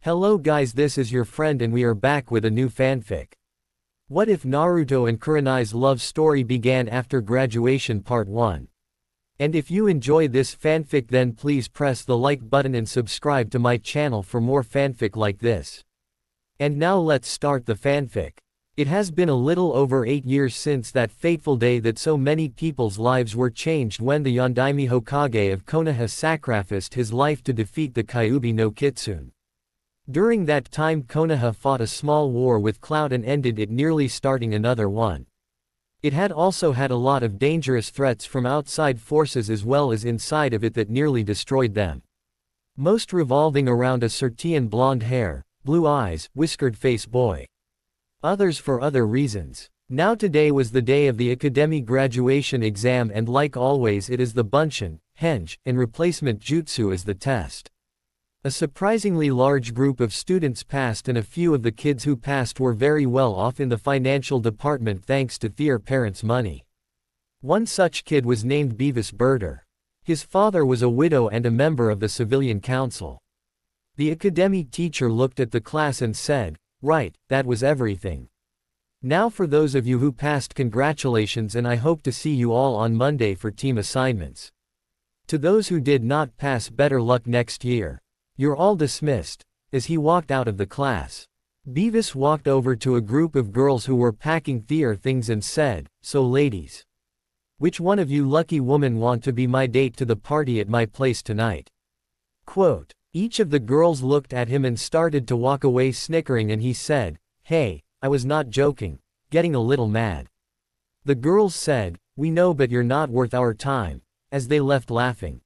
Hello guys, this is your friend and we are back with a new fanfic. What if Naruto and Kurenai's love story began after graduation part 1? And if you enjoy this fanfic, then please press the like button and subscribe to my channel for more fanfic like this. And now let's start the fanfic. It has been a little over 8 years since that fateful day that so many people's lives were changed when the Yondaime Hokage of Konoha sacrificed his life to defeat the Kyuubi no Kitsune. During that time Konoha fought a small war with Cloud and ended it nearly starting another one. It had also had a lot of dangerous threats from outside forces as well as inside of it that nearly destroyed them. Most revolving around a certain blonde hair, blue eyes, whiskered face boy. Others for other reasons. Now today was the day of the academy graduation exam, and like always it is the Bunshin, Henge, and replacement jutsu as the test. A surprisingly large group of students passed, and a few of the kids who passed were very well off in the financial department thanks to their parents' money. One such kid was named Beavis Birder. His father was a widow and a member of the civilian council. The academy teacher looked at the class and said, "Right, that was everything. Now for those of you who passed, congratulations, and I hope to see you all on Monday for team assignments. To those who did not pass, better luck next year. You're all dismissed." As he walked out of the class, Beavis walked over to a group of girls who were packing their things and said, "So ladies, which one of you lucky women want to be my date to the party at my place tonight?" Quote. Each of the girls looked at him and started to walk away snickering, and he said, "Hey, I was not joking," getting a little mad. The girls said, "We know, but you're not worth our time," as they left laughing.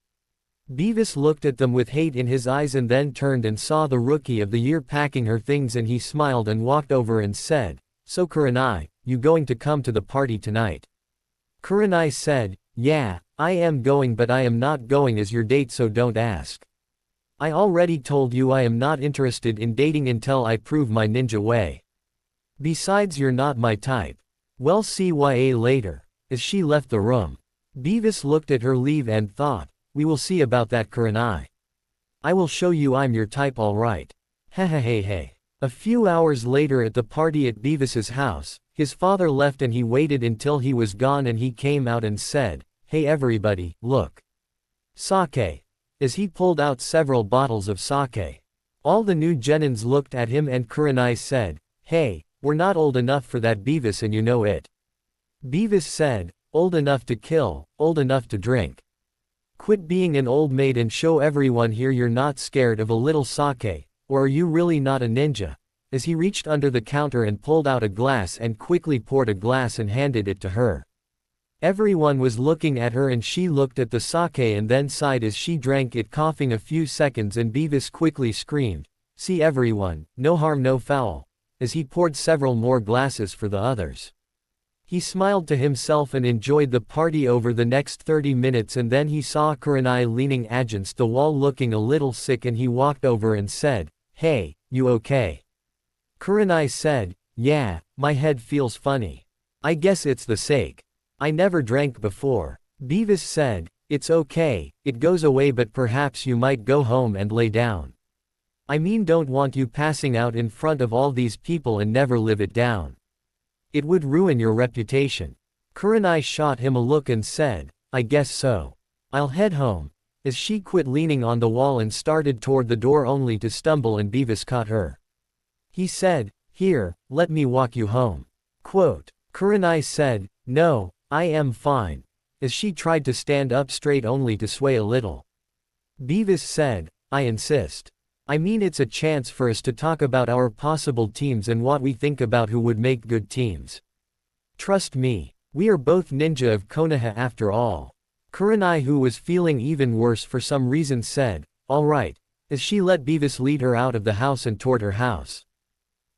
Beavis looked at them with hate in his eyes and then turned and saw the rookie of the year packing her things, and he smiled and walked over and said, "So Kurenai, you going to come to the party tonight?" Kurenai said, "Yeah, I am going, but I am not going as your date, so don't ask. I already told you I am not interested in dating until I prove my ninja way. Besides, you're not my type. Well, see ya later." As she left the room, Beavis looked at her leave and thought, "We will see about that, Kurenai. I will show you I'm your type, alright. Hey. A few hours later at the party at Beavis's house, his father left and he waited until he was gone, and he came out and said, "Hey everybody, look. Sake." As he pulled out several bottles of sake. All the new genins looked at him, and Kurenai said, "Hey, we're not old enough for that, Beavis, and you know it." Beavis said, "Old enough to kill, old enough to drink. Quit being an old maid and show everyone here you're not scared of a little sake, or are you really not a ninja?" As he reached under the counter and pulled out a glass and quickly poured a glass and handed it to her. Everyone was looking at her, and she looked at the sake and then sighed as she drank it, coughing a few seconds, and Beavis quickly screamed, "See everyone, no harm no foul," as he poured several more glasses for the others. He smiled to himself and enjoyed the party over the next 30 minutes, and then he saw Kurenai leaning against the wall looking a little sick, and he walked over and said, "Hey, you okay?" Kurenai said, "Yeah, my head feels funny. I guess it's the sake. I never drank before." Beavis said, "It's okay, it goes away, but perhaps you might go home and lay down. I mean, don't want you passing out in front of all these people and never live it down. It would ruin your reputation." Kurenai shot him a look and said, "I guess so. I'll head home." As she quit leaning on the wall and started toward the door only to stumble, and Beavis caught her. He said, "Here, let me walk you home." Quote. Kurenai said, "No, I am fine," as she tried to stand up straight only to sway a little. Beavis said, "I insist. I mean, it's a chance for us to talk about our possible teams and what we think about who would make good teams. Trust me, we are both ninja of Konoha after all." Kurenai, who was feeling even worse for some reason, said, "All right," as she let Beavis lead her out of the house and toward her house.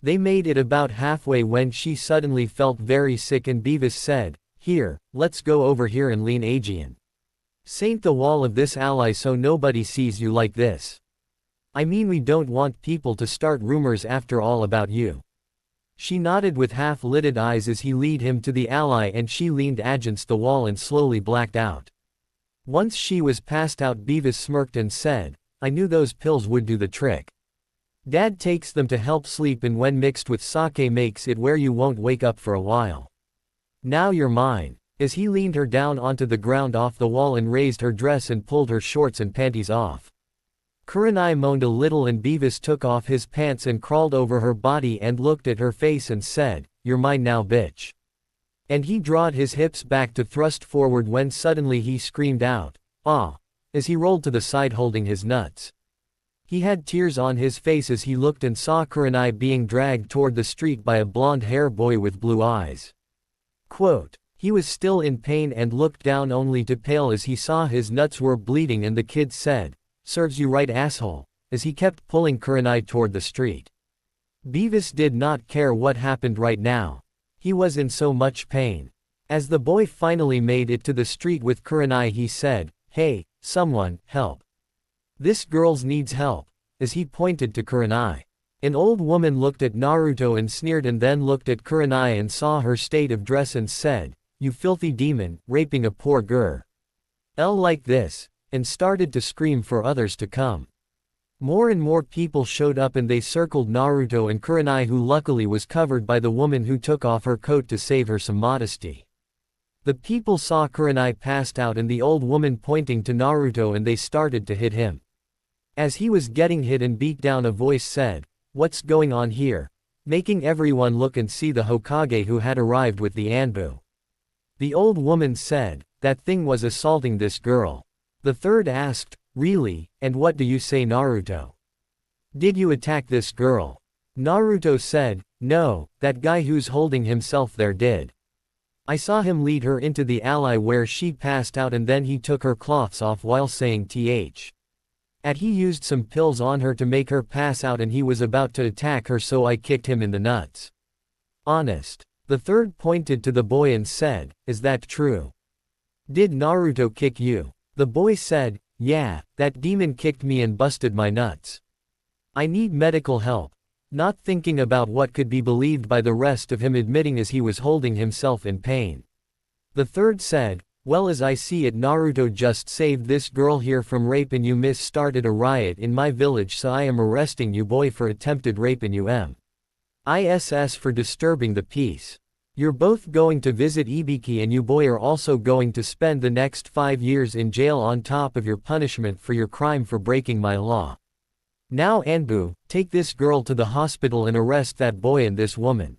They made it about halfway when she suddenly felt very sick, and Beavis said, "Here, let's go over here and lean Aegean. Saint the wall of this ally so nobody sees you like this. I mean, we don't want people to start rumors after all about you." She nodded with half-lidded eyes as he lead him to the ally, and she leaned against the wall and slowly blacked out. Once she was passed out, Beavis smirked and said, "I knew those pills would do the trick." Dad takes them to help sleep, and when mixed with sake makes it where you won't wake up for a while. Now you're mine. As he leaned her down onto the ground off the wall and raised her dress and pulled her shorts and panties off. Kurenai moaned a little, and Beavis took off his pants and crawled over her body and looked at her face and said, "You're mine now, bitch." And he drawed his hips back to thrust forward when suddenly he screamed out, "Ah!" as he rolled to the side holding his nuts. He had tears on his face as he looked and saw Kurenai being dragged toward the street by a blonde-haired boy with blue eyes. Quote, he was still in pain and looked down only to pale as he saw his nuts were bleeding, and the kid said, "Serves you right, asshole," as he kept pulling Kurenai toward the street. Beavis did not care what happened right now. He was in so much pain. As the boy finally made it to the street with Kurenai, he said, "Hey, someone, help. This girl needs help," as he pointed to Kurenai. An old woman looked at Naruto and sneered, and then looked at Kurenai and saw her state of dress and said, "You filthy demon, raping a poor girl like this," and started to scream for others to come. More and more people showed up, and they circled Naruto and Kurenai, who luckily was covered by the woman who took off her coat to save her some modesty. The people saw Kurenai passed out and the old woman pointing to Naruto, and they started to hit him. As he was getting hit and beat down, a voice said, "What's going on here?" making everyone look and see the Hokage, who had arrived with the Anbu. The old woman said, "That thing was assaulting this girl." The third asked, "Really, and what do you say, Naruto? Did you attack this girl?" Naruto said, "No, that guy who's holding himself there did. I saw him lead her into the alley where she passed out, and then he took her cloths off while saying he used some pills on her to make her pass out, and he was about to attack her, so I kicked him in the nuts." Honest. The third pointed to the boy and said, "Is that true? Did Naruto kick you?" The boy said, "Yeah, that demon kicked me and busted my nuts. I need medical help," not thinking about what could be believed by the rest of him admitting as he was holding himself in pain. The third said, "Well, as I see it, Naruto just saved this girl here from rape, and you started a riot in my village, so I am arresting you boy for attempted rape and ISS for disturbing the peace. You're both going to visit Ibiki, and you boy are also going to spend the next 5 years in jail on top of your punishment for your crime for breaking my law. Now Anbu, take this girl to the hospital and arrest that boy and this woman."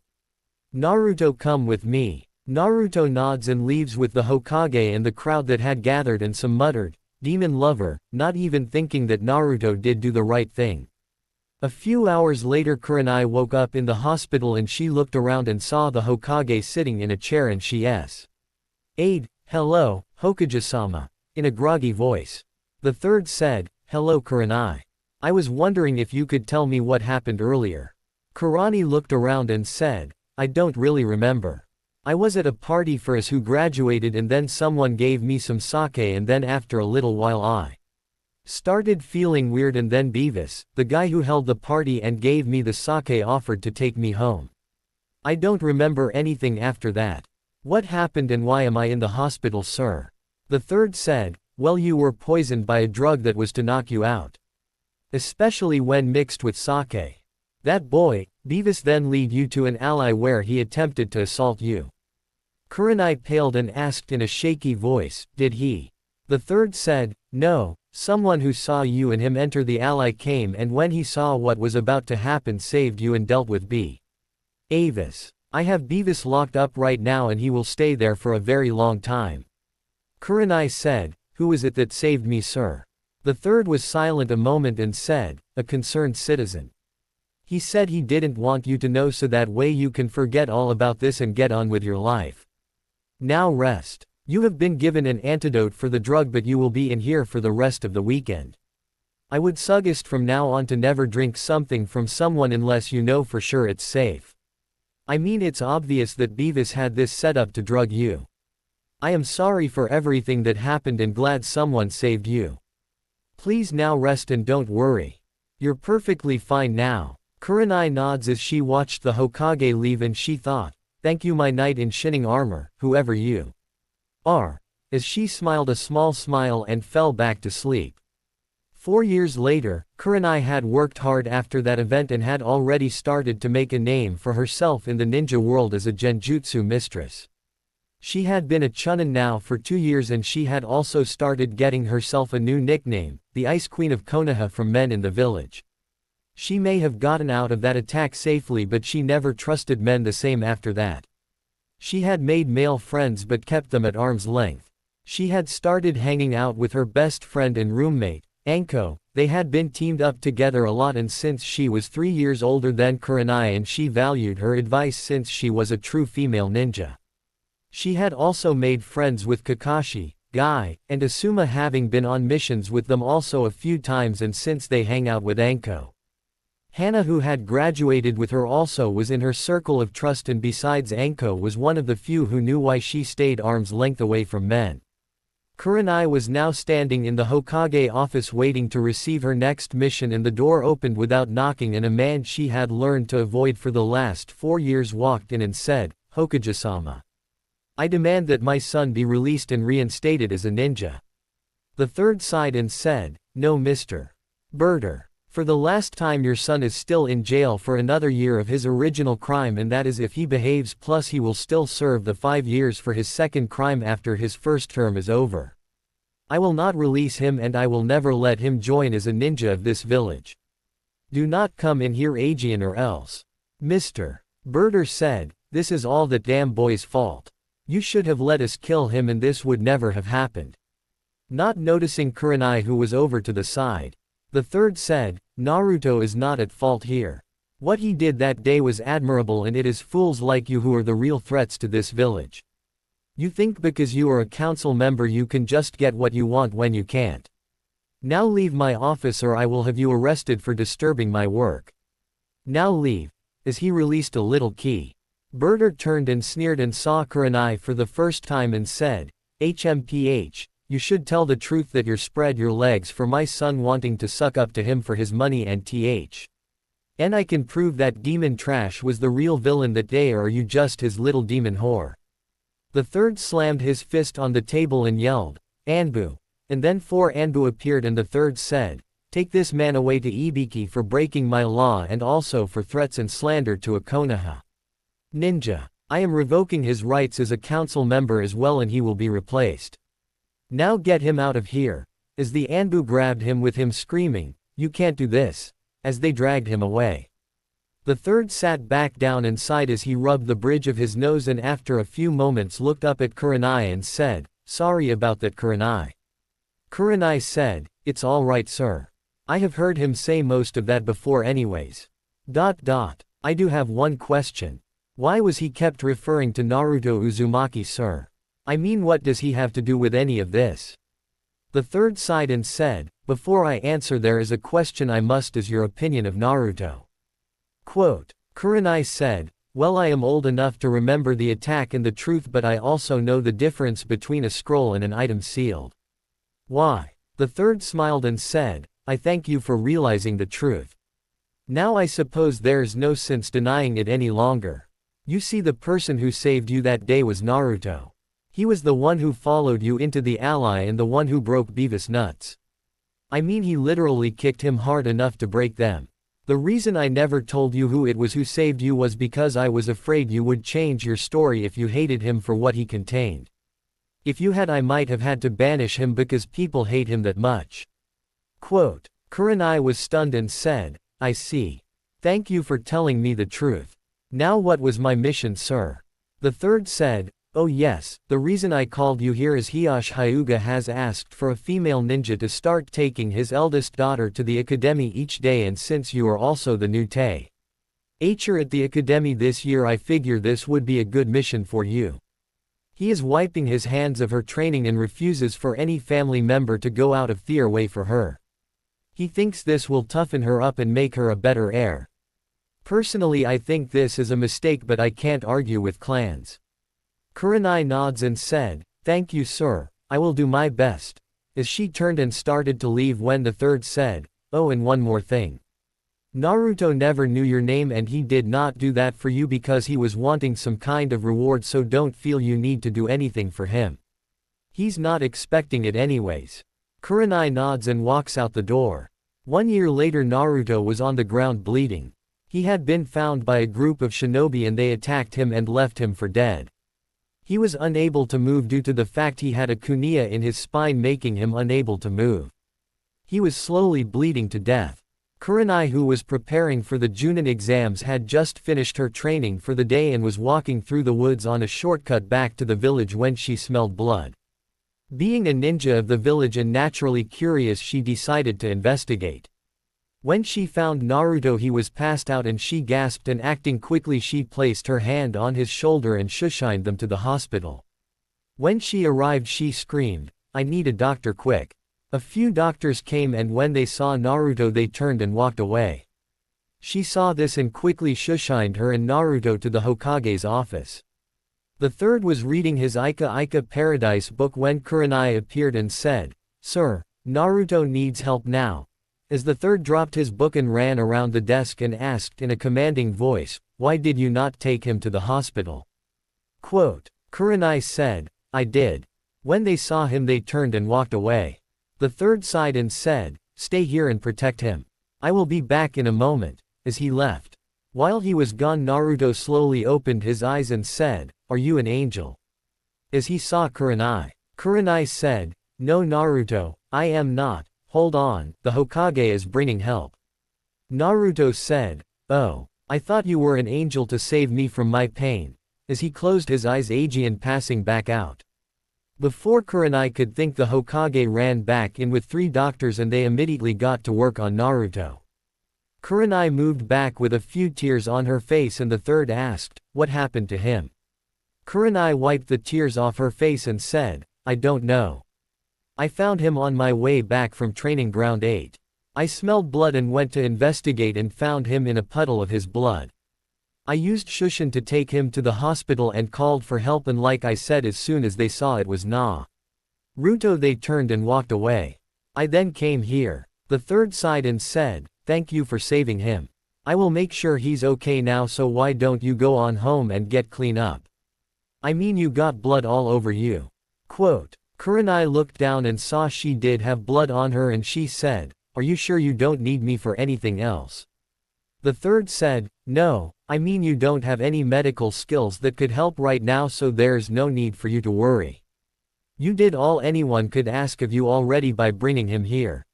Naruto, come with me. Naruto nods and leaves with the Hokage and the crowd that had gathered, and some muttered, "Demon lover," not even thinking that Naruto did do the right thing. A few hours later, Kurenai woke up in the hospital, and she looked around and saw the Hokage sitting in a chair, and she asked, "Hello, Hokage-sama," in a groggy voice. The third said, "Hello, Kurenai. I was wondering if you could tell me what happened earlier." Kurenai looked around and said, "I don't really remember. I was at a party for us who graduated, and then someone gave me some sake, and then after a little while I started feeling weird, and then Beavis, the guy who held the party and gave me the sake, offered to take me home. I don't remember anything after that. What happened and why am I in the hospital, sir?" The third said, "Well, you were poisoned by a drug that was to knock you out. Especially when mixed with sake. That boy, Beavis, then lead you to an alley where he attempted to assault you." Kurenai paled and asked in a shaky voice, "Did he?" The third said, "No, someone who saw you and him enter the alley came, and when he saw what was about to happen, saved you and dealt with Beavis. I have Beavis locked up right now, and he will stay there for a very long time." Kurenai said, "Who is it that saved me, sir?" The third was silent a moment and said, "A concerned citizen. He said he didn't want you to know, so that way you can forget all about this and get on with your life. Now rest. You have been given an antidote for the drug, but you will be in here for the rest of the weekend. I would suggest from now on to never drink something from someone unless you know for sure it's safe. I mean, it's obvious that Beavis had this set up to drug you. I am sorry for everything that happened and glad someone saved you. Please now rest and don't worry. You're perfectly fine now." Kurenai nods as she watched the Hokage leave, and she thought, "Thank you, my knight in shining armor, whoever you are," as she smiled a small smile and fell back to sleep. 4 years later, Kurenai had worked hard after that event and had already started to make a name for herself in the ninja world as a genjutsu mistress. She had been a chunin now for 2 years and she had also started getting herself a new nickname, the Ice Queen of Konoha from men in the village. She may have gotten out of that attack safely but she never trusted men the same after that. She had made male friends but kept them at arm's length. She had started hanging out with her best friend and roommate, Anko. They had been teamed up together a lot and since she was 3 years older than Kurenai and she valued her advice since she was a true female ninja. She had also made friends with Kakashi, Guy, and Asuma having been on missions with them also a few times and since they hang out with Anko. Hana who had graduated with her also was in her circle of trust and besides Anko was one of the few who knew why she stayed arm's length away from men. Kurenai was now standing in the Hokage office waiting to receive her next mission and the door opened without knocking and a man she had learned to avoid for the last 4 years walked in and said, "Hokage-sama. I demand that my son be released and reinstated as a ninja." The third sighed and said, "No Mr. Birder. For the last time your son is still in jail for another year of his original crime and that is if he behaves plus he will still serve the 5 years for his second crime after his first term is over. I will not release him and I will never let him join as a ninja of this village. Do not come in here Aegean or else." Mr. Birder said, "This is all that damn boy's fault. You should have let us kill him and this would never have happened." Not noticing Kurenai who was over to the side. The third said, "Naruto is not at fault here. What he did that day was admirable and it is fools like you who are the real threats to this village. You think because you are a council member you can just get what you want when you can't. Now leave my office or I will have you arrested for disturbing my work. Now leave." As he released a little key. Birder turned and sneered and saw Kurenai for the first time and said, "HMPH. You should tell the truth that you're spread your legs for my son wanting to suck up to him for his money and and I can prove that demon trash was the real villain that day or are you just his little demon whore?" The third slammed his fist on the table and yelled, "Anbu." And then 4 Anbu appeared and the third said, "Take this man away to Ibiki for breaking my law and also for threats and slander to a Konoha ninja. I am revoking his rights as a council member as well and he will be replaced. Now get him out of here." As the Anbu grabbed him with him screaming, "You can't do this," as they dragged him away. The third sat back down and sighed as he rubbed the bridge of his nose and after a few moments looked up at Kurenai and said, "Sorry about that Kurenai." Kurenai said, "It's all right sir. I have heard him say most of that before anyways. I do have one question. Why was he kept referring to Naruto Uzumaki sir? I mean what does he have to do with any of this?" The third sighed and said, "Before I answer there is a question I must as your opinion of Naruto." Quote, Kurenai said, "Well I am old enough to remember the attack and the truth but I also know the difference between a scroll and an item sealed." Why? The third smiled and said, "I thank you for realizing the truth. Now I suppose there's no sense denying it any longer. You see the person who saved you that day was Naruto. He was the one who followed you into the ally and the one who broke Beavis' nuts. I mean he literally kicked him hard enough to break them. The reason I never told you who it was who saved you was because I was afraid you would change your story if you hated him for what he contained. If you had I might have had to banish him because people hate him that much." Quote, Kurenai was stunned and said, "I see. Thank you for telling me the truth. Now what was my mission sir?" The third said, "Oh yes, the reason I called you here is Hiyashi Hyuga has asked for a female ninja to start taking his eldest daughter to the academy each day and since you are also the new teacher at the academy this year I figure this would be a good mission for you. He is wiping his hands of her training and refuses for any family member to go out of their way for her. He thinks this will toughen her up and make her a better heir. Personally I think this is a mistake but I can't argue with clans." Kurenai nods and said, "Thank you sir, I will do my best," as she turned and started to leave when the third said, "Oh and one more thing. Naruto never knew your name and he did not do that for you because he was wanting some kind of reward so don't feel you need to do anything for him. He's not expecting it anyways. Kurenai nods and walks out the door. 1 year later, Naruto was on the ground bleeding. He had been found by a group of shinobi and they attacked him and left him for dead. He was unable to move due to the fact he had a kunai in his spine, making him unable to move. He was slowly bleeding to death. Kurenai, who was preparing for the Junin exams, had just finished her training for the day and was walking through the woods on a shortcut back to the village when she smelled blood. Being a ninja of the village and naturally curious, she decided to investigate. When she found Naruto, he was passed out and she gasped, and acting quickly she placed her hand on his shoulder and shushined them to the hospital. When she arrived she screamed, "I need a doctor quick." A few doctors came and when they saw Naruto they turned and walked away. She saw this and quickly shushined her and Naruto to the Hokage's office. The third was reading his Ika Ika Paradise book when Kurenai appeared and said, "Sir, Naruto needs help now." As the third dropped his book and ran around the desk and asked in a commanding voice, "Why did you not take him to the hospital?" Quote, Kurenai said, "I did." When they saw him they turned and walked away. The third sighed and said, "Stay here and protect him. I will be back in a moment." As he left. While he was gone, Naruto slowly opened his eyes and said, "Are you an angel?" As he saw Kurenai. Kurenai said, "No Naruto, I am not. Hold on, the Hokage is bringing help." Naruto said, "Oh, I thought you were an angel to save me from my pain." As he closed his eyes, Aegean passing back out. Before Kurenai could think, the Hokage ran back in with 3 doctors and they immediately got to work on Naruto. Kurenai moved back with a few tears on her face and the third asked, "What happened to him?" Kurenai wiped the tears off her face and said, "I don't know. I found him on my way back from training ground 8. I smelled blood and went to investigate and found him in a puddle of his blood. I used Shushin to take him to the hospital and called for help, and like I said, as soon as they saw it was Naruto they turned and walked away. I then came here." The third sighed and said, "Thank you for saving him. I will make sure he's okay now, so why don't you go on home and get clean up? I mean, you got blood all over you." Quote, Kurenai looked down and saw she did have blood on her and she said, "Are you sure you don't need me for anything else?" The third said, "No, I mean you don't have any medical skills that could help right now, so there's no need for you to worry. You did all anyone could ask of you already by bringing him here.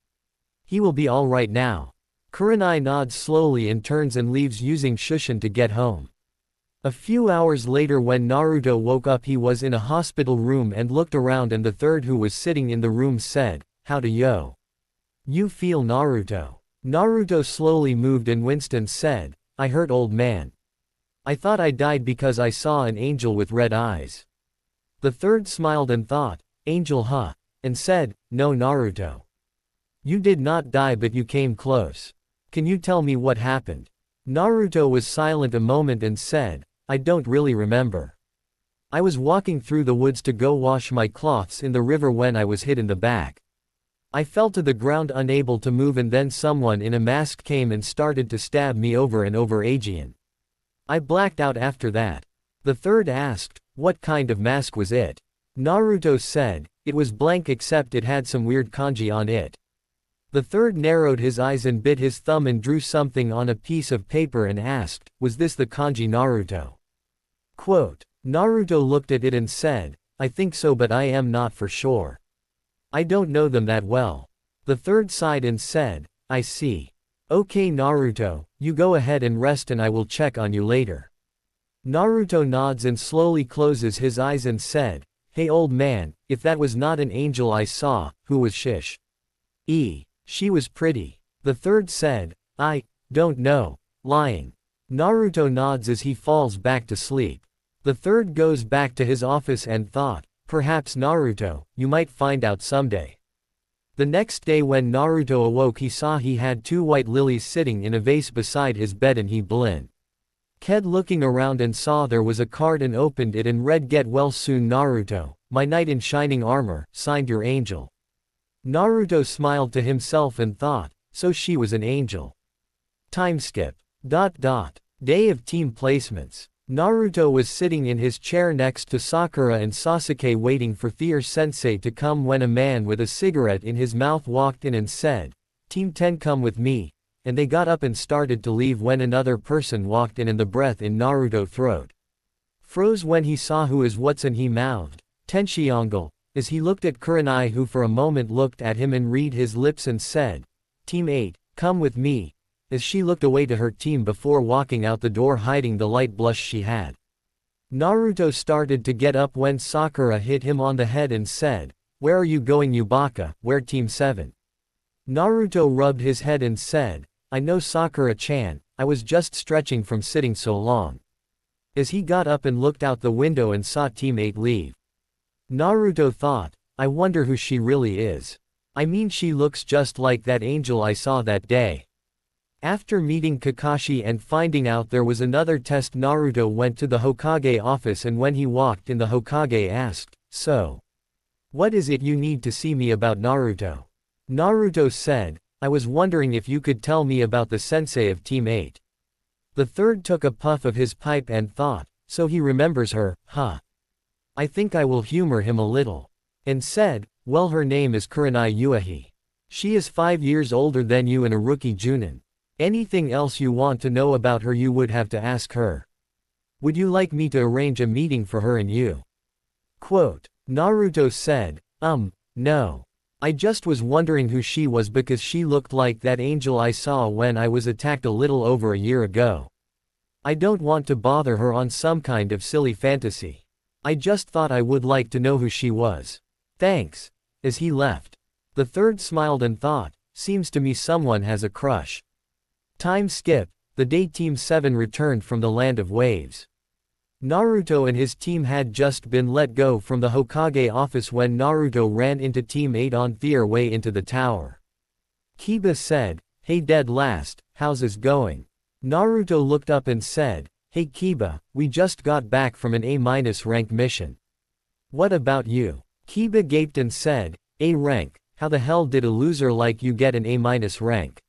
He will be all right now." Kurenai nods slowly and turns and leaves using Shushin to get home. A few hours later, when Naruto woke up, he was in a hospital room and looked around, and the third, who was sitting in the room, said, "How do you feel, Naruto?" Naruto slowly moved and winced and said, "I hurt, old man. I thought I died because I saw an angel with red eyes." The third smiled and thought, "Angel, huh?" and said, "No Naruto. You did not die, but you came close. Can you tell me what happened?" Naruto was silent a moment and said, "I don't really remember. I was walking through the woods to go wash my cloths in the river when I was hit in the back. I fell to the ground unable to move, and then someone in a mask came and started to stab me over and over, Aegean. I blacked out after that." The third asked, "What kind of mask was it?" Naruto said, "It was blank except it had some weird kanji on it." The third narrowed his eyes and bit his thumb and drew something on a piece of paper and asked, "Was this the kanji, Naruto?" Quote, Naruto looked at it and said, "I think so, but I am not for sure. I don't know them that well." The third sighed and said, "I see. Okay Naruto, you go ahead and rest and I will check on you later." Naruto nods and slowly closes his eyes and said, "Hey old man, if that was not an angel I saw, who was Shish? She was pretty." The third said, "I don't know. Lying." Naruto nods as he falls back to sleep. The third goes back to his office and thought, "Perhaps Naruto, you might find out someday." The next day when Naruto awoke, he saw he had 2 white lilies sitting in a vase beside his bed, and he blinked looking around and saw there was a card and opened it and read, "Get well soon Naruto, my knight in shining armor, signed your angel." Naruto smiled to himself and thought, so she was an angel. Time skip. Day of team placements. Naruto was sitting in his chair next to Sakura and Sasuke waiting for Thair-sensei to come when a man with a cigarette in his mouth walked in and said, "Team 10 come with me," and they got up and started to leave when another person walked in and the breath in Naruto's throat froze when he saw who is what's and he mouthed, "Tenshingle," as he looked at Kurenai, who for a moment looked at him and read his lips and said, "Team 8, come with me," as she looked away to her team before walking out the door hiding the light blush she had. Naruto started to get up when Sakura hit him on the head and said, "Where are you going, you baka? Where Team 7? Naruto rubbed his head and said, "I know, Sakura-chan, I was just stretching from sitting so long." As he got up and looked out the window and saw Team 8 leave. Naruto thought, I wonder who she really is. I mean, she looks just like that angel I saw that day. After meeting Kakashi and finding out there was another test, Naruto went to the Hokage office, and when he walked in, the Hokage asked, "So, what is it you need to see me about, Naruto?" Naruto said, "I was wondering if you could tell me about the sensei of Team 8. The third took a puff of his pipe and thought, "So he remembers her, huh? I think I will humor him a little." And said, "Well, her name is Kurenai Uehi. She is 5 years older than you and a rookie Junin. Anything else you want to know about her you would have to ask her. Would you like me to arrange a meeting for her and you?" Quote. Naruto said, No. I just was wondering who she was because she looked like that angel I saw when I was attacked a little over a year ago. I don't want to bother her on some kind of silly fantasy. I just thought I would like to know who she was. Thanks." As he left. The third smiled and thought, seems to me someone has a crush. Time skip, the day Team 7 returned from the Land of Waves. Naruto and his team had just been let go from the Hokage office when Naruto ran into Team 8 on their way into the tower. Kiba said, "Hey dead last, how's this going?" Naruto looked up and said, "Hey Kiba, we just got back from an A- rank mission. What about you?" Kiba gaped and said, "A rank, how the hell did a loser like you get an A- rank?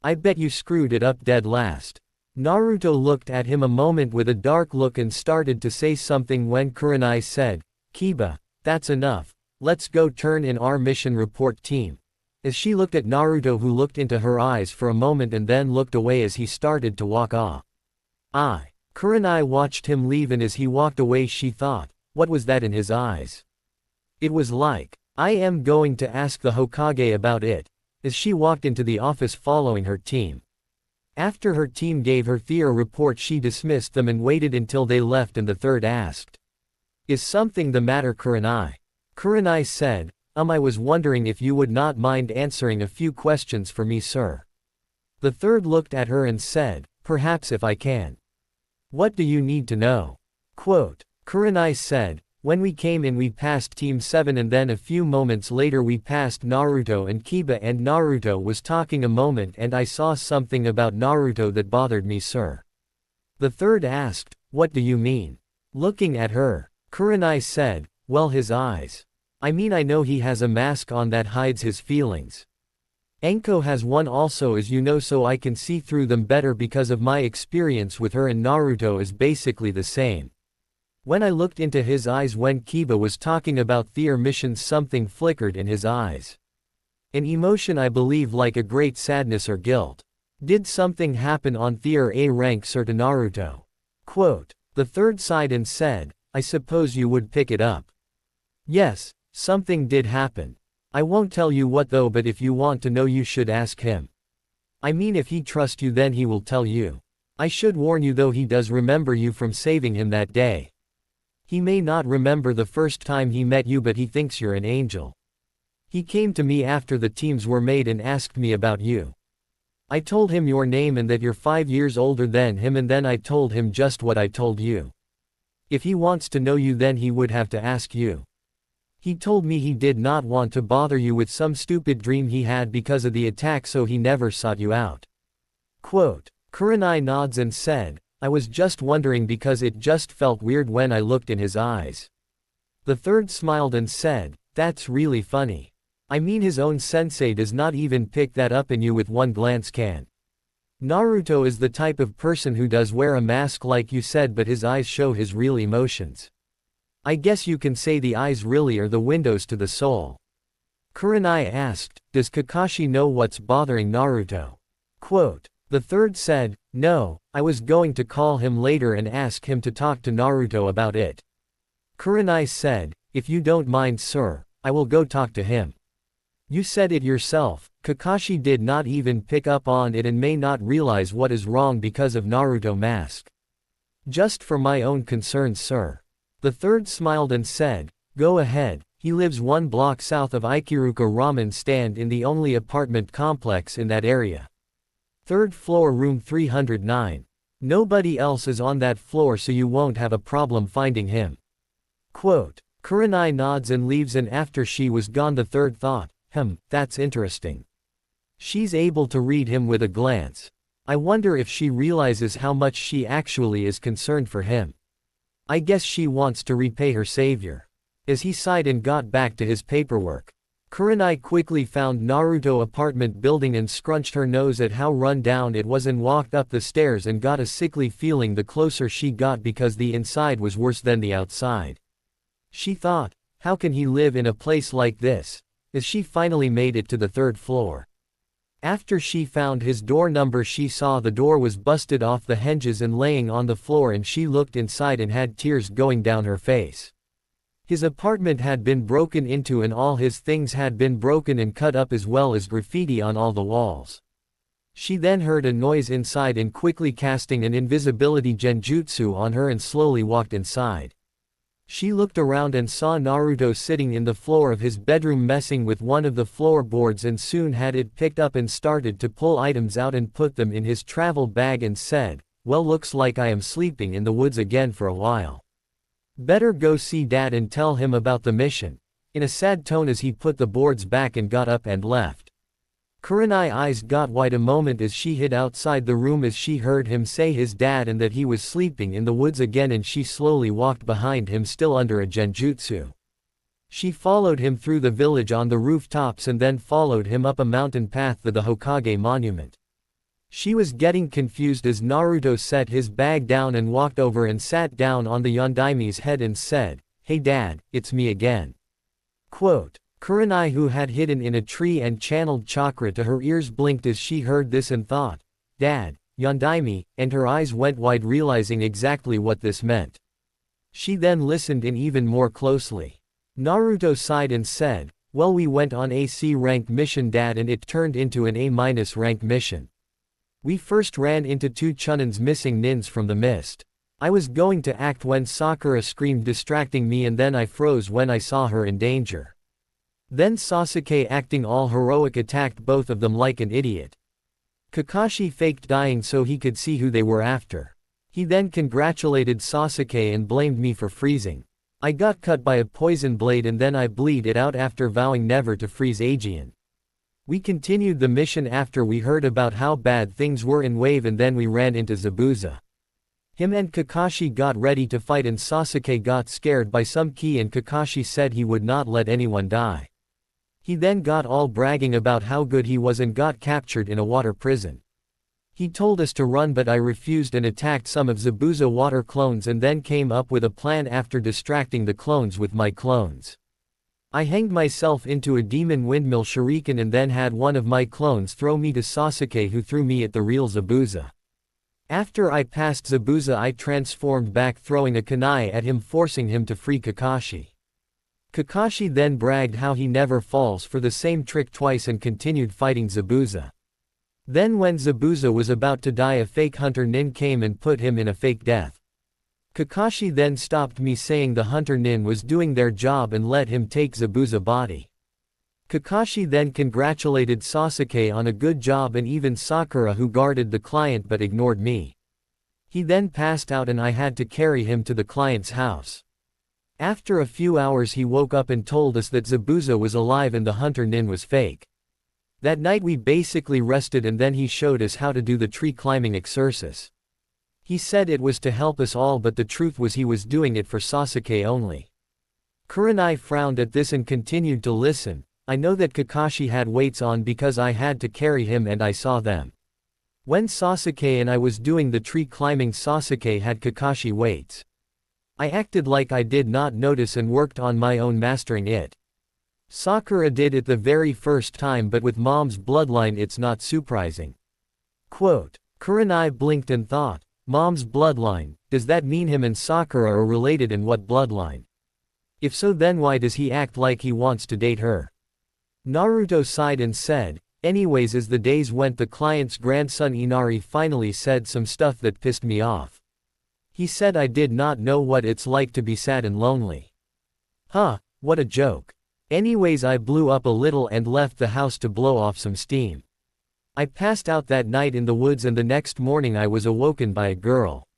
I bet you screwed it up dead last." Naruto looked at him a moment with a dark look and started to say something when Kurenai said, "Kiba, that's enough, let's go turn in our mission report team." As she looked at Naruto, who looked into her eyes for a moment and then looked away as he started to walk off. Kurenai watched him leave, and as he walked away she thought, what was that in his eyes? It was like, I am going to ask the Hokage about it, as she walked into the office following her team. After her team gave her theory report, she dismissed them and waited until they left, and the third asked, "Is something the matter, Kurenai?" Kurenai said, I was wondering if you would not mind answering a few questions for me, sir." The third looked at her and said, "Perhaps if I can." "What do you need to know?" Quote. Kurenai said, "When we came in we passed Team 7 and then a few moments later we passed Naruto and Kiba, and Naruto was talking a moment and I saw something about Naruto that bothered me, sir." The third asked, "What do you mean?" Looking at her. Kurenai said, "Well, his eyes. I mean, I know he has a mask on that hides his feelings. Enko has one also, as you know, so I can see through them better because of my experience with her, and Naruto is basically the same. When I looked into his eyes when Kiba was talking about their missions, something flickered in his eyes. An emotion, I believe, like a great sadness or guilt. Did something happen on their A rank, sir, to Naruto?" Quote. The third sighed and said, "I suppose you would pick it up." "Yes, something did happen. I won't tell you what though, but if you want to know you should ask him. I mean, if he trusts you then he will tell you. I should warn you though, he does remember you from saving him that day. He may not remember the first time he met you, but he thinks you're an angel. He came to me after the teams were made and asked me about you. I told him your name and that you're 5 years older than him, and then I told him just what I told you. If he wants to know you then he would have to ask you. He told me he did not want to bother you with some stupid dream he had because of the attack, so he never sought you out." Quote. Kurenai nods and said, "I was just wondering because it just felt weird when I looked in his eyes." The third smiled and said, "That's really funny. I mean, his own sensei does not even pick that up in you with one glance, can?" Naruto is the type of person who does wear a mask like you said, but his eyes show his real emotions. I guess you can say the eyes really are the windows to the soul. Kurenai asked, does Kakashi know what's bothering Naruto? Quote, the third said, no, I was going to call him later and ask him to talk to Naruto about it. Kurenai said, if you don't mind sir, I will go talk to him. You said it yourself, Kakashi did not even pick up on it and may not realize what is wrong because of Naruto mask. Just for my own concern sir. The third smiled and said, go ahead, he lives 1 block south of Ikiruka ramen stand in the only apartment complex in that area. 3rd floor room 309. Nobody else is on that floor so you won't have a problem finding him. Quote, Kurenai nods and leaves, and after she was gone the third thought, that's interesting. She's able to read him with a glance. I wonder if she realizes how much she actually is concerned for him. I guess she wants to repay her savior. As he sighed and got back to his paperwork, Kurenai quickly found Naruto apartment building and scrunched her nose at how run down it was and walked up the stairs and got a sickly feeling the closer she got because the inside was worse than the outside. She thought, how can he live in a place like this? As she finally made it to the 3rd floor. After she found his door number, she saw the door was busted off the hinges and laying on the floor, and she looked inside and had tears going down her face. His apartment had been broken into and all his things had been broken and cut up, as well as graffiti on all the walls. She then heard a noise inside and quickly casting an invisibility genjutsu on her and slowly walked inside. She looked around and saw Naruto sitting in the floor of his bedroom messing with one of the floorboards, and soon had it picked up and started to pull items out and put them in his travel bag and said, well, looks like I am sleeping in the woods again for a while. Better go see dad and tell him about the mission, in a sad tone as he put the boards back and got up and left. Kurenai's eyes got wide a moment as she hid outside the room as she heard him say his dad and that he was sleeping in the woods again, and she slowly walked behind him still under a genjutsu. She followed him through the village on the rooftops and then followed him up a mountain path to the Hokage monument. She was getting confused as Naruto set his bag down and walked over and sat down on the Yondaime's head and said, hey dad, it's me again. Quote, Kurenai, who had hidden in a tree and channeled chakra to her ears, blinked as she heard this and thought, dad, Yondaime, and her eyes went wide realizing exactly what this meant. She then listened in even more closely. Naruto sighed and said, well, we went on a C rank mission dad, and it turned into an A- rank mission. We first ran into 2 Chunins missing nins from the mist. I was going to act when Sakura screamed distracting me, and then I froze when I saw her in danger. Then Sasuke, acting all heroic, attacked both of them like an idiot. Kakashi faked dying so he could see who they were after. He then congratulated Sasuke and blamed me for freezing. I got cut by a poison blade and then I bleed it out after vowing never to freeze Aegean. We continued the mission after we heard about how bad things were in Wave, and then we ran into Zabuza. Him and Kakashi got ready to fight and Sasuke got scared by some key and Kakashi said he would not let anyone die. He then got all bragging about how good he was and got captured in a water prison. He told us to run, but I refused and attacked some of Zabuza water clones and then came up with a plan after distracting the clones with my clones. I hanged myself into a demon windmill shuriken and then had one of my clones throw me to Sasuke, who threw me at the real Zabuza. After I passed Zabuza, I transformed back, throwing a kunai at him, forcing him to free Kakashi. Kakashi then bragged how he never falls for the same trick twice and continued fighting Zabuza. Then when Zabuza was about to die, a fake hunter nin came and put him in a fake death. Kakashi then stopped me, saying the hunter nin was doing their job, and let him take Zabuza's body. Kakashi then congratulated Sasuke on a good job and even Sakura, who guarded the client but ignored me. He then passed out and I had to carry him to the client's house. After a few hours he woke up and told us that Zabuza was alive and the hunter nin was fake. That night we basically rested and then he showed us how to do the tree climbing exercise. He said it was to help us all, but the truth was he was doing it for Sasuke only. Kurenai frowned at this and continued to listen. I know that Kakashi had weights on because I had to carry him and I saw them. When Sasuke and I was doing the tree climbing, Sasuke had Kakashi weights. I acted like I did not notice and worked on my own mastering it. Sakura did it the very first time, but with mom's bloodline it's not surprising. Quote. Kurenai blinked and thought, mom's bloodline, does that mean him and Sakura are related, and what bloodline? If so, then why does he act like he wants to date her? Naruto sighed and said, anyways, as the days went, the client's grandson Inari finally said some stuff that pissed me off. He said I did not know what it's like to be sad and lonely. Huh, what a joke. Anyways, I blew up a little and left the house to blow off some steam. I passed out that night in the woods, and the next morning I was awoken by a girl.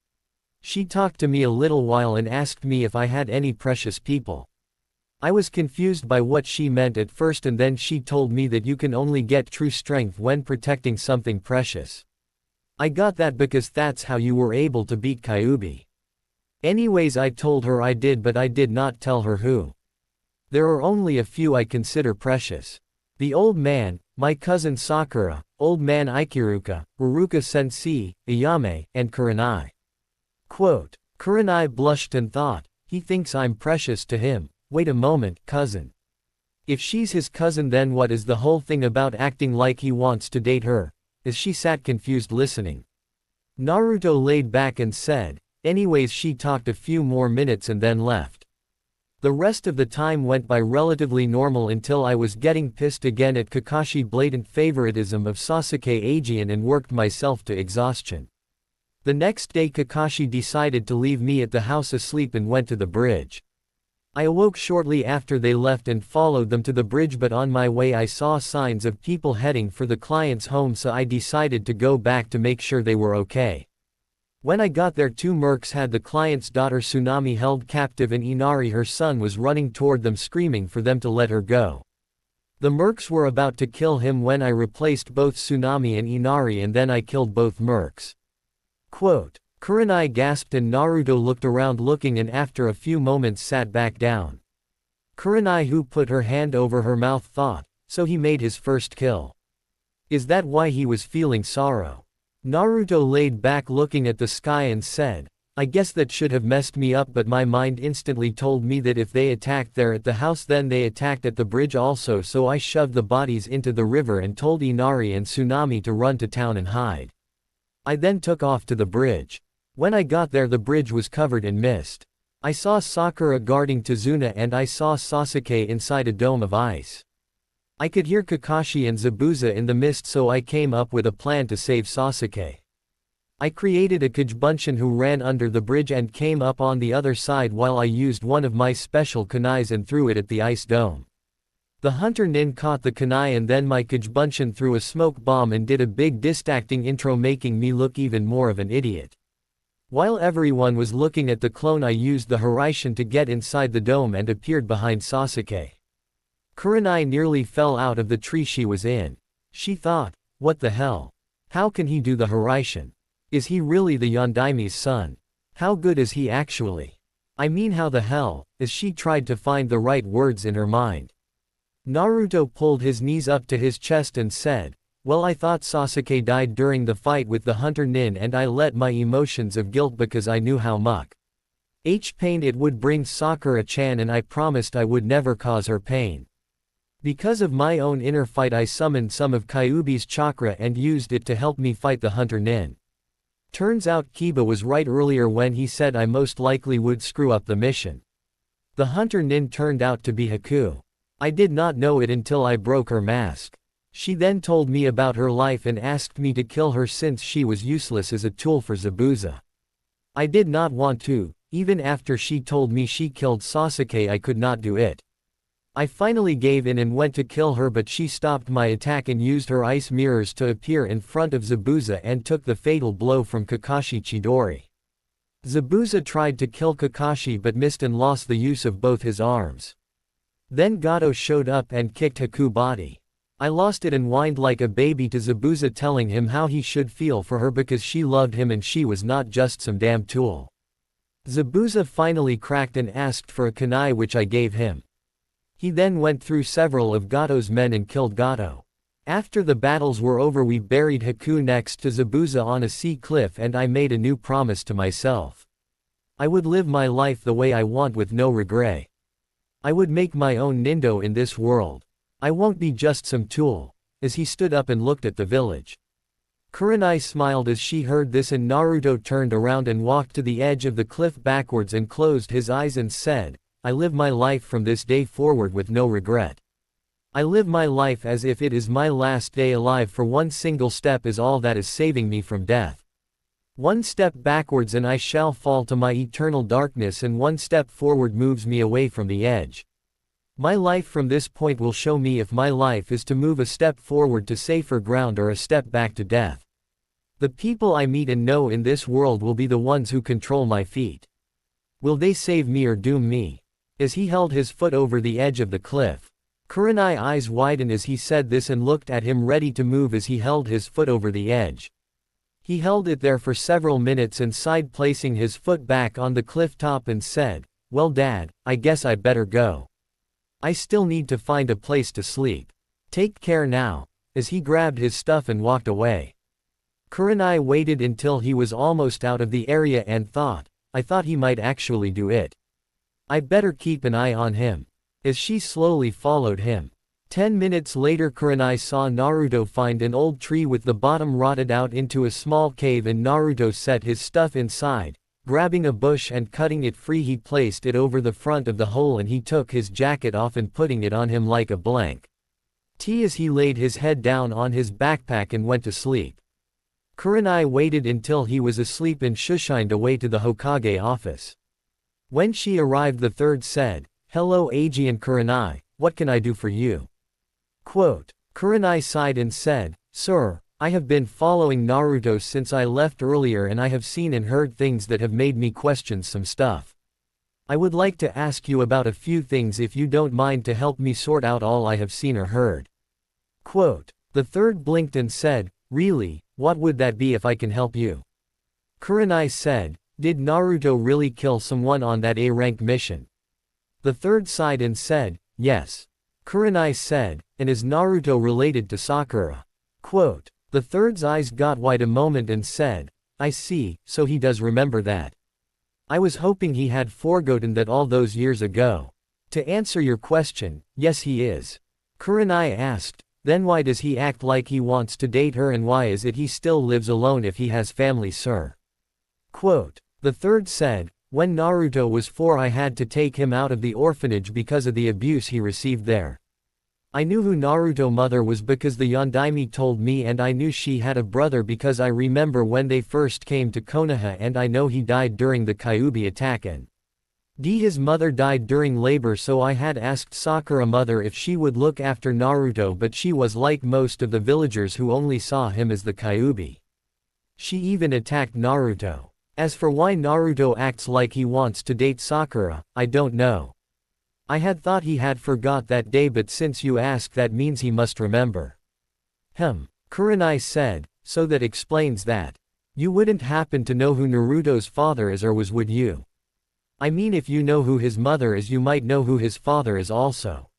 She talked to me a little while and asked me if I had any precious people. I was confused by what she meant at first, and then she told me that you can only get true strength when protecting something precious. I got that because that's how you were able to beat Kyuubi. Anyways, I told her I did, but I did not tell her who. There are only a few I consider precious. The old man, my cousin Sakura, old man Ikiruka, Ruruka Sensei, Iyame, and Kurenai. Quote. Kurenai blushed and thought, he thinks I'm precious to him. Wait a moment, cousin. If she's his cousin, then what is the whole thing about acting like he wants to date her? As she sat confused listening. Naruto laid back and said, anyways, she talked a few more minutes and then left. The rest of the time went by relatively normal until I was getting pissed again at Kakashi's blatant favoritism of Sasuke Ajian and worked myself to exhaustion. The next day Kakashi decided to leave me at the house asleep and went to the bridge. I awoke shortly after they left and followed them to the bridge, but on my way I saw signs of people heading for the client's home, so I decided to go back to make sure they were okay. When I got there, two mercs had the client's daughter Tsunami held captive, and Inari, her son, was running toward them screaming for them to let her go. The mercs were about to kill him when I replaced both Tsunami and Inari, and then I killed both mercs. Quote. Kurenai gasped and Naruto looked around looking, and after a few moments sat back down. Kurenai, who put her hand over her mouth, thought, so he made his first kill. Is that why he was feeling sorrow? Naruto laid back looking at the sky and said, I guess that should have messed me up, but my mind instantly told me that if they attacked there at the house, then they attacked at the bridge also, so I shoved the bodies into the river and told Inari and Tsunami to run to town and hide. I then took off to the bridge. When I got there, the bridge was covered in mist. I saw Sakura guarding Tazuna and I saw Sasuke inside a dome of ice. I could hear Kakashi and Zabuza in the mist, so I came up with a plan to save Sasuke. I created a Kajbunshin who ran under the bridge and came up on the other side while I used one of my special kunais and threw it at the ice dome. The hunter nin caught the kunai and then my Kajbunshin threw a smoke bomb and did a big distracting intro, making me look even more of an idiot. While everyone was looking at the clone, I used the Hiraishin to get inside the dome and appeared behind Sasuke. Kurenai nearly fell out of the tree she was in. She thought, what the hell? How can he do the Hiraishin? Is he really the Yondaime's son? How good is he actually? I mean, how the hell? As she tried to find the right words in her mind. Naruto pulled his knees up to his chest and said, well, I thought Sasuke died during the fight with the hunter nin, and I let my emotions of guilt because I knew how much pain it would bring Sakura-chan, and I promised I would never cause her pain. Because of my own inner fight, I summoned some of Kyuubi's chakra and used it to help me fight the hunter nin. Turns out Kiba was right earlier when he said I most likely would screw up the mission. The hunter nin turned out to be Haku. I did not know it until I broke her mask. She then told me about her life and asked me to kill her since she was useless as a tool for Zabuza. I did not want to. Even after she told me she killed Sasuke, I could not do it. I finally gave in and went to kill her, but she stopped my attack and used her ice mirrors to appear in front of Zabuza and took the fatal blow from Kakashi Chidori. Zabuza tried to kill Kakashi but missed and lost the use of both his arms. Then Gato showed up and kicked Haku's body. I lost it and whined like a baby to Zabuza, telling him how he should feel for her because she loved him and she was not just some damn tool. Zabuza finally cracked and asked for a kunai, which I gave him. He then went through several of Gato's men and killed Gato. After the battles were over we buried Haku next to Zabuza on a sea cliff and I made a new promise to myself. I would live my life the way I want with no regret. I would make my own Nindo in this world. I won't be just some tool. As he stood up and looked at the village. Kurenai smiled as she heard this and Naruto turned around and walked to the edge of the cliff backwards and closed his eyes and said, I live my life from this day forward with no regret. I live my life as if it is my last day alive, for one single step is all that is saving me from death. One step backwards and I shall fall to my eternal darkness, and one step forward moves me away from the edge. My life from this point will show me if my life is to move a step forward to safer ground or a step back to death. The people I meet and know in this world will be the ones who control my feet. Will they save me or doom me? As he held his foot over the edge of the cliff, Kurenai's eyes widened as he said this and looked at him ready to move as he held his foot over the edge. He held it there for several minutes and sighed, placing his foot back on the cliff top and said, Well Dad, I guess I better go. I still need to find a place to sleep. Take care now, as he grabbed his stuff and walked away. Kurenai waited until he was almost out of the area and thought, I thought he might actually do it. I better keep an eye on him. As she slowly followed him. 10 minutes later Kurenai saw Naruto find an old tree with the bottom rotted out into a small cave, and Naruto set his stuff inside. Grabbing a bush and cutting it free, he placed it over the front of the hole and he took his jacket off and putting it on him like a blanket. As he laid his head down on his backpack and went to sleep. Kurenai waited until he was asleep and shushined away to the Hokage office. When she arrived, the third said, Hello Eiji and Kurenai, what can I do for you? Quote, Kurenai sighed and said, Sir, I have been following Naruto since I left earlier and I have seen and heard things that have made me question some stuff. I would like to ask you about a few things if you don't mind, to help me sort out all I have seen or heard. Quote, the third blinked and said, Really, what would that be if I can help you? Kurenai said, Did Naruto really kill someone on that A-rank mission? The third sighed and said, Yes. Kurenai said, And is Naruto related to Sakura? Quote, the third's eyes got wide a moment and said, I see, so he does remember that. I was hoping he had forgotten that all those years ago. To answer your question, yes he is. Kurenai asked, Then why does he act like he wants to date her, and why is it he still lives alone if he has family, sir? Quote, the third said, When Naruto was 4 I had to take him out of the orphanage because of the abuse he received there. I knew who Naruto's mother was because the Yondaime told me, and I knew she had a brother because I remember when they first came to Konoha, and I know he died during the Kyuubi attack and his mother died during labor, so I had asked Sakura mother if she would look after Naruto, but she was like most of the villagers who only saw him as the Kyuubi. She even attacked Naruto. As for why Naruto acts like he wants to date Sakura, I don't know. I had thought he had forgot that day, but since you ask, that means he must remember. Kurenai said, so that explains that. You wouldn't happen to know who Naruto's father is, or would you? I mean, if you know who his mother is, you might know who his father is also.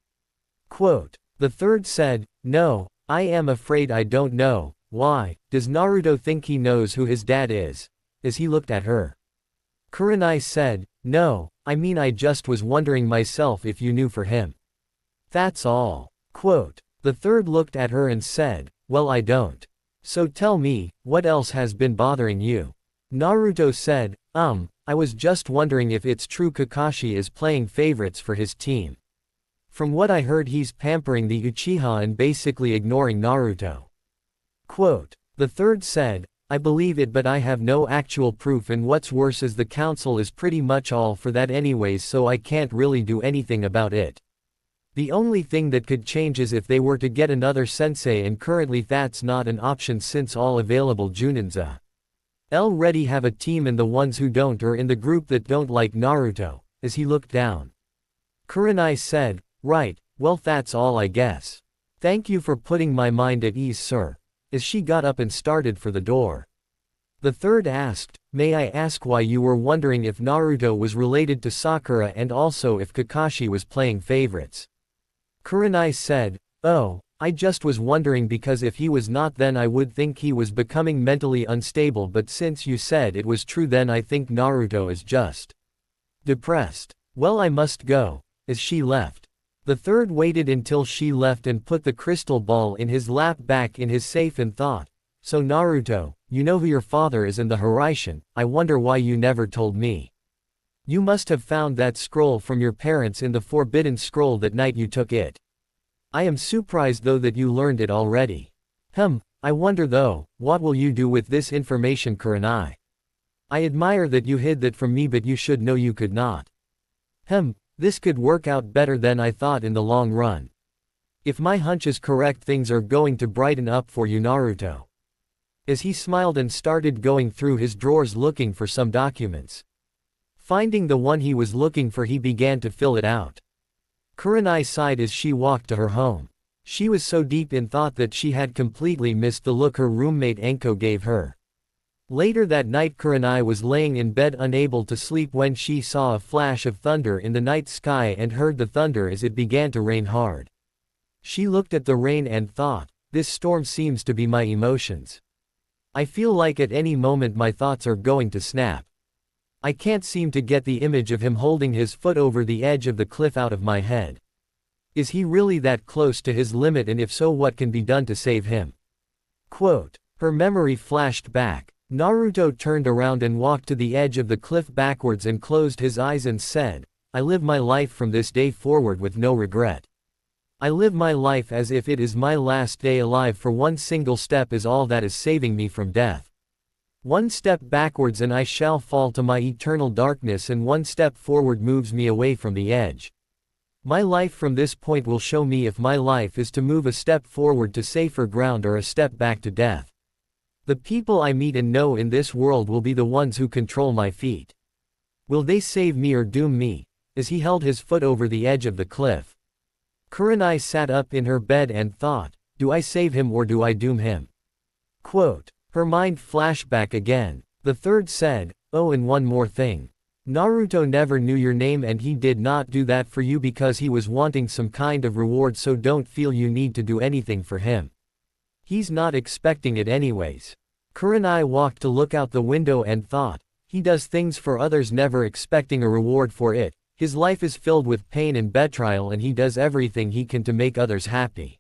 Quote, the third said, No, I am afraid I don't know. Why, does Naruto think he knows who his dad is? As he looked at her. Kurenai said, No, I mean, I just was wondering myself if you knew for him. That's all. Quote, the third looked at her and said, Well, I don't. So tell me, what else has been bothering you? Naruto said, I was just wondering if it's true Kakashi is playing favorites for his team. From what I heard, he's pampering the Uchiha and basically ignoring Naruto. Quote, the third said, I believe it, but I have no actual proof, and what's worse is the council is pretty much all for that anyways, so I can't really do anything about it. The only thing that could change is if they were to get another sensei, and currently that's not an option since all available Juninza already have a team, and the ones who don't are in the group that don't like Naruto. As he looked down, Kurenai said, Right, well that's all I guess. Thank you for putting my mind at ease, sir. As she got up and started for the door. The third asked, May I ask why you were wondering if Naruto was related to Sakura and also if Kakashi was playing favorites? Kurenai said, Oh, I just was wondering because if he was not then I would think he was becoming mentally unstable, but since you said it was true then I think Naruto is just depressed. Well, I must go. As she left. The third waited until she left and put the crystal ball in his lap back in his safe and thought, so Naruto, you know who your father is in the Hiraishin, I wonder why you never told me. You must have found that scroll from your parents in the forbidden scroll that night you took it. I am surprised though that you learned it already. I wonder though, what will you do with this information, Kurenai? I admire that you hid that from me, but you should know you could not. This could work out better than I thought in the long run. If my hunch is correct, things are going to brighten up for you, Naruto. As he smiled and started going through his drawers looking for some documents. Finding the one he was looking for, he began to fill it out. Kurenai sighed as she walked to her home. She was so deep in thought that she had completely missed the look her roommate Enko gave her. Later that night, Kurenai was laying in bed unable to sleep when she saw a flash of thunder in the night sky and heard the thunder as it began to rain hard. She looked at the rain and thought, this storm seems to be my emotions. I feel like at any moment my thoughts are going to snap. I can't seem to get the image of him holding his foot over the edge of the cliff out of my head. Is he really that close to his limit, and if so, what can be done to save him? Quote. Her memory flashed back. Naruto turned around and walked to the edge of the cliff backwards and closed his eyes and said, I live my life from this day forward with no regret. I live my life as if it is my last day alive, for one single step is all that is saving me from death. One step backwards and I shall fall to my eternal darkness, and one step forward moves me away from the edge. My life from this point will show me if my life is to move a step forward to safer ground or a step back to death. The people I meet and know in this world will be the ones who control my feet. Will they save me or doom me? As he held his foot over the edge of the cliff. Kurenai sat up in her bed and thought, do I save him or do I doom him? Quote. Her mind flashed back again. The third said, oh, and one more thing. Naruto never knew your name and he did not do that for you because he was wanting some kind of reward, so don't feel you need to do anything for him. He's not expecting it anyways. Kurenai walked to look out the window and thought, he does things for others never expecting a reward for it. His life is filled with pain and betrayal and he does everything he can to make others happy.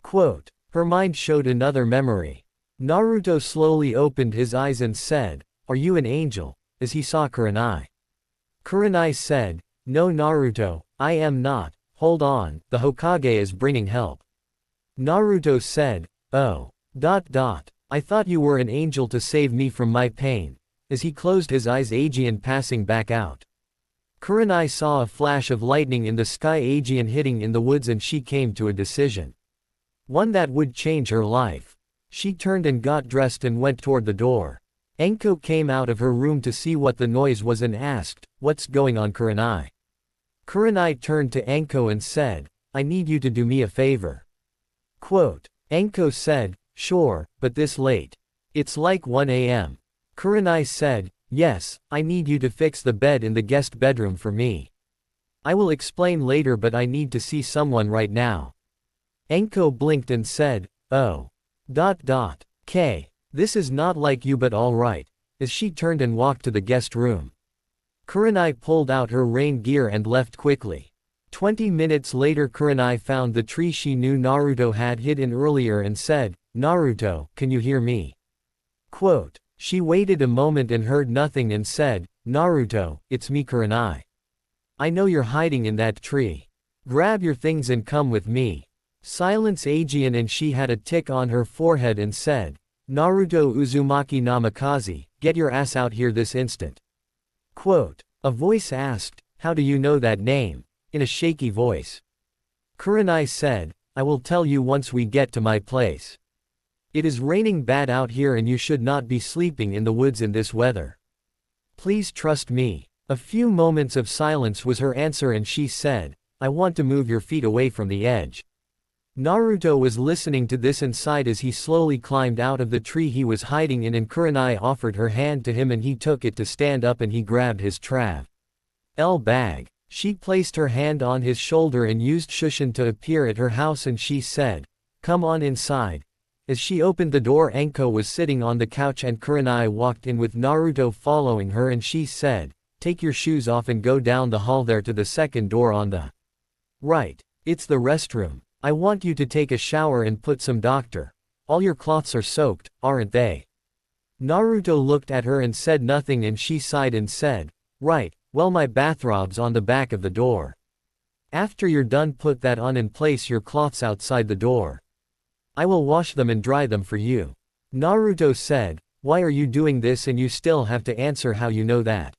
Quote. Her mind showed another memory. Naruto slowly opened his eyes and said, are you an angel? As he saw Kurenai. Kurenai said, no Naruto, I am not, hold on, the Hokage is bringing help. Naruto said, oh. I thought you were an angel to save me from my pain. As he closed his eyes, Aegean passing back out. Kurenai saw a flash of lightning in the sky, Aegean hitting in the woods, and she came to a decision. One that would change her life. She turned and got dressed and went toward the door. Enko came out of her room to see what the noise was and asked, what's going on, Kurenai? Kurenai turned to Enko and said, I need you to do me a favor. Quote. Enko said, sure, but this late. It's like 1 a.m. Kurenai said, yes, I need you to fix the bed in the guest bedroom for me. I will explain later, but I need to see someone right now. Enko blinked and said, oh. This is not like you, but all right. As she turned and walked to the guest room. Kurenai pulled out her rain gear and left quickly. 20 minutes later, Kurenai found the tree she knew Naruto had hid in earlier and said, Naruto, can you hear me? Quote. She waited a moment and heard nothing and said, Naruto, it's me, Kurenai. I know you're hiding in that tree. Grab your things and come with me. Silence, Aegean, and she had a tick on her forehead and said, Naruto Uzumaki Namikaze, get your ass out here this instant. Quote. A voice asked, how do you know that name? In a shaky voice. Kurenai said, I will tell you once we get to my place. It is raining bad out here and you should not be sleeping in the woods in this weather. Please trust me. A few moments of silence was her answer and she said, I want to move your feet away from the edge. Naruto was listening to this and sighed as he slowly climbed out of the tree he was hiding in, and Kurenai offered her hand to him and he took it to stand up and he grabbed his bag. She placed her hand on his shoulder and used Shushin to appear at her house and she said, Come on inside. As she opened the door, Anko was sitting on the couch and Kurenai walked in with Naruto following her, and she said, "Take your shoes off and go down the hall there to the second door on the right. It's the restroom. I want you to take a shower and put some doctor. All your cloths are soaked, aren't they?" Naruto looked at her and said nothing, and she sighed and said, "Right, well, my bathrob's on the back of the door. After you're done, put that on and place your cloths outside the door. I will wash them and dry them for you." Naruto said, "Why are you doing this and you still have to answer how you know that?"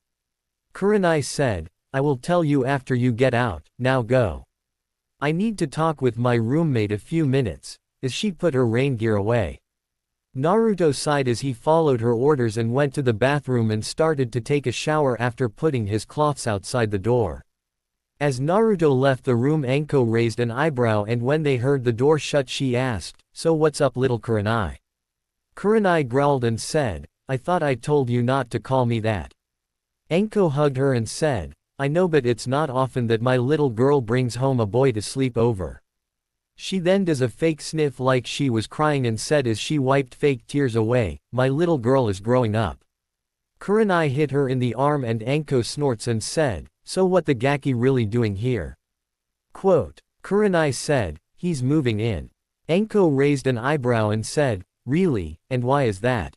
Kurenai said, "I will tell you after you get out, now go. I need to talk with my roommate a few minutes," as she put her rain gear away. Naruto sighed as he followed her orders and went to the bathroom and started to take a shower after putting his cloths outside the door. As Naruto left the room, Anko raised an eyebrow, and when they heard the door shut, she asked, "So what's up, little Kurenai?" Kurenai growled and said, "I thought I told you not to call me that." Anko hugged her and said, "I know, but it's not often that my little girl brings home a boy to sleep over." She then does a fake sniff like she was crying and said as she wiped fake tears away, "My little girl is growing up." Kurenai hit her in the arm and Anko snorts and said, "So what the Gaki really doing here?" Quote, Kurenai said, "He's moving in." Anko raised an eyebrow and said, "Really, and why is that?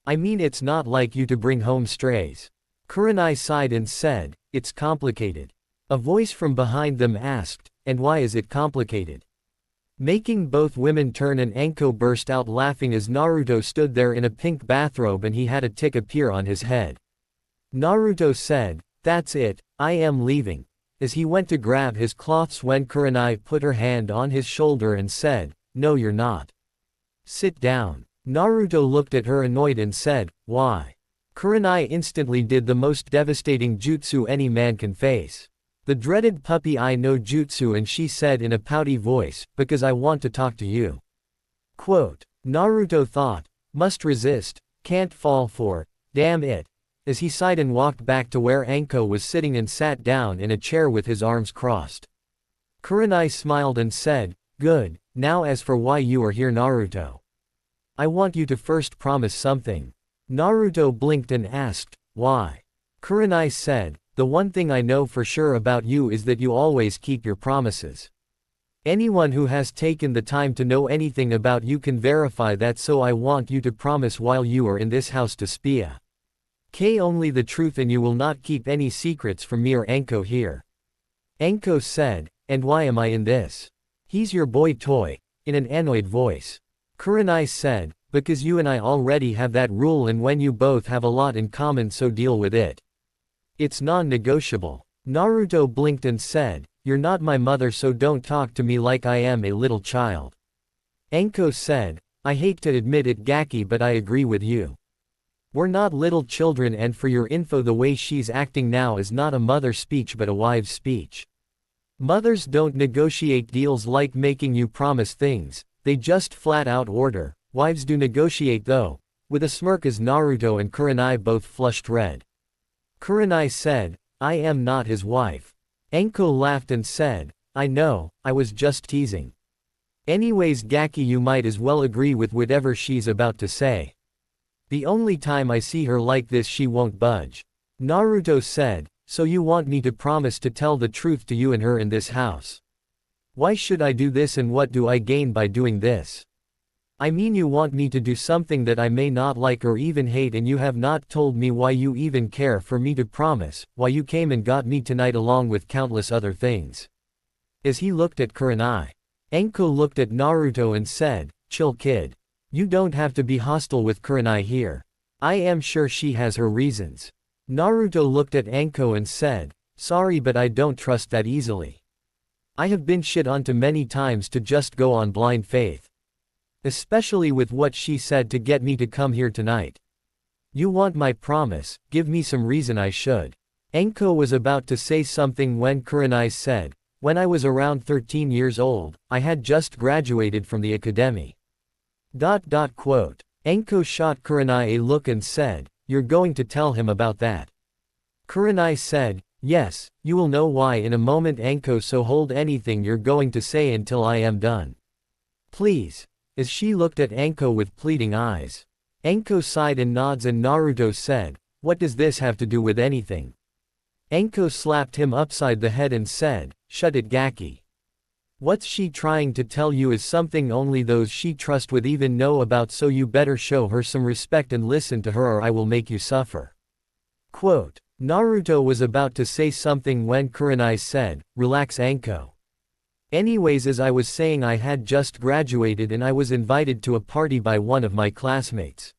I mean, it's not like you to bring home strays." Kurenai sighed and said, "It's complicated." A voice from behind them asked, "And why is it complicated?" Making both women turn, and Anko burst out laughing as Naruto stood there in a pink bathrobe and he had a tick appear on his head. Naruto said, "That's it, I am leaving," as he went to grab his cloths when Kurenai put her hand on his shoulder and said, "No, you're not. Sit down." Naruto looked at her annoyed and said, "Why?" Kurenai instantly did the most devastating jutsu any man can face. The dreaded puppy eye no jutsu, and she said in a pouty voice, "Because I want to talk to you." Quote, Naruto thought, "Must resist, can't fall for it, damn it," as he sighed and walked back to where Anko was sitting and sat down in a chair with his arms crossed. Kurenai smiled and said, "Good, now as for why you are here, Naruto. I want you to first promise something." Naruto blinked and asked, "Why?" Kurenai said, "The one thing I know for sure about you is that you always keep your promises. Anyone who has taken the time to know anything about you can verify that, so I want you to promise while you are in this house to speak only the truth, and you will not keep any secrets from me or Anko here." Anko said, "And why am I in this? He's your boy toy," in an annoyed voice. Kurenai said, "Because you and I already have that rule, and when you both have a lot in common, so deal with it. It's non-negotiable." Naruto blinked and said, "You're not my mother, so don't talk to me like I am a little child." Anko said, "I hate to admit it, Gaki, but I agree with you. We're not little children, and for your info, the way she's acting now is not a mother speech but a wife's speech. Mothers don't negotiate deals like making you promise things, they just flat out order. Wives do negotiate though," with a smirk as Naruto and Kurenai both flushed red. Kurenai said, "I am not his wife." Anko laughed and said, "I know, I was just teasing. Anyways, Gaki, you might as well agree with whatever she's about to say. The only time I see her like this, she won't budge." Naruto said, "So you want me to promise to tell the truth to you and her in this house? Why should I do this, and what do I gain by doing this? I mean, you want me to do something that I may not like or even hate, and you have not told me why you even care for me to promise, why you came and got me tonight along with countless other things." As he looked at Kurenai, Anko looked at Naruto and said, "Chill, kid. You don't have to be hostile with Kurenai here. I am sure she has her reasons." Naruto looked at Anko and said, "Sorry, but I don't trust that easily. I have been shit onto many times to just go on blind faith. Especially with what she said to get me to come here tonight. You want my promise, give me some reason I should." Anko was about to say something when Kurenai said, "When I was around 13 years old, I had just graduated from the academy." Quote. Anko shot Kurenai a look and said, "You're going to tell him about that?" Kurenai said, "Yes, you will know why in a moment, Anko, so hold anything you're going to say until I am done. Please. As she looked at Anko with pleading eyes. Anko sighed and nods and Naruto said, what does this have to do with anything? Anko slapped him upside the head and said, shut it Gaki. What's she trying to tell you is something only those she trusts would even know about, so you better show her some respect and listen to her or I will make you suffer. Quote. Naruto was about to say something when Kurenai said, relax Anko. Anyways, as I was saying, I had just graduated and I was invited to a party by one of my classmates.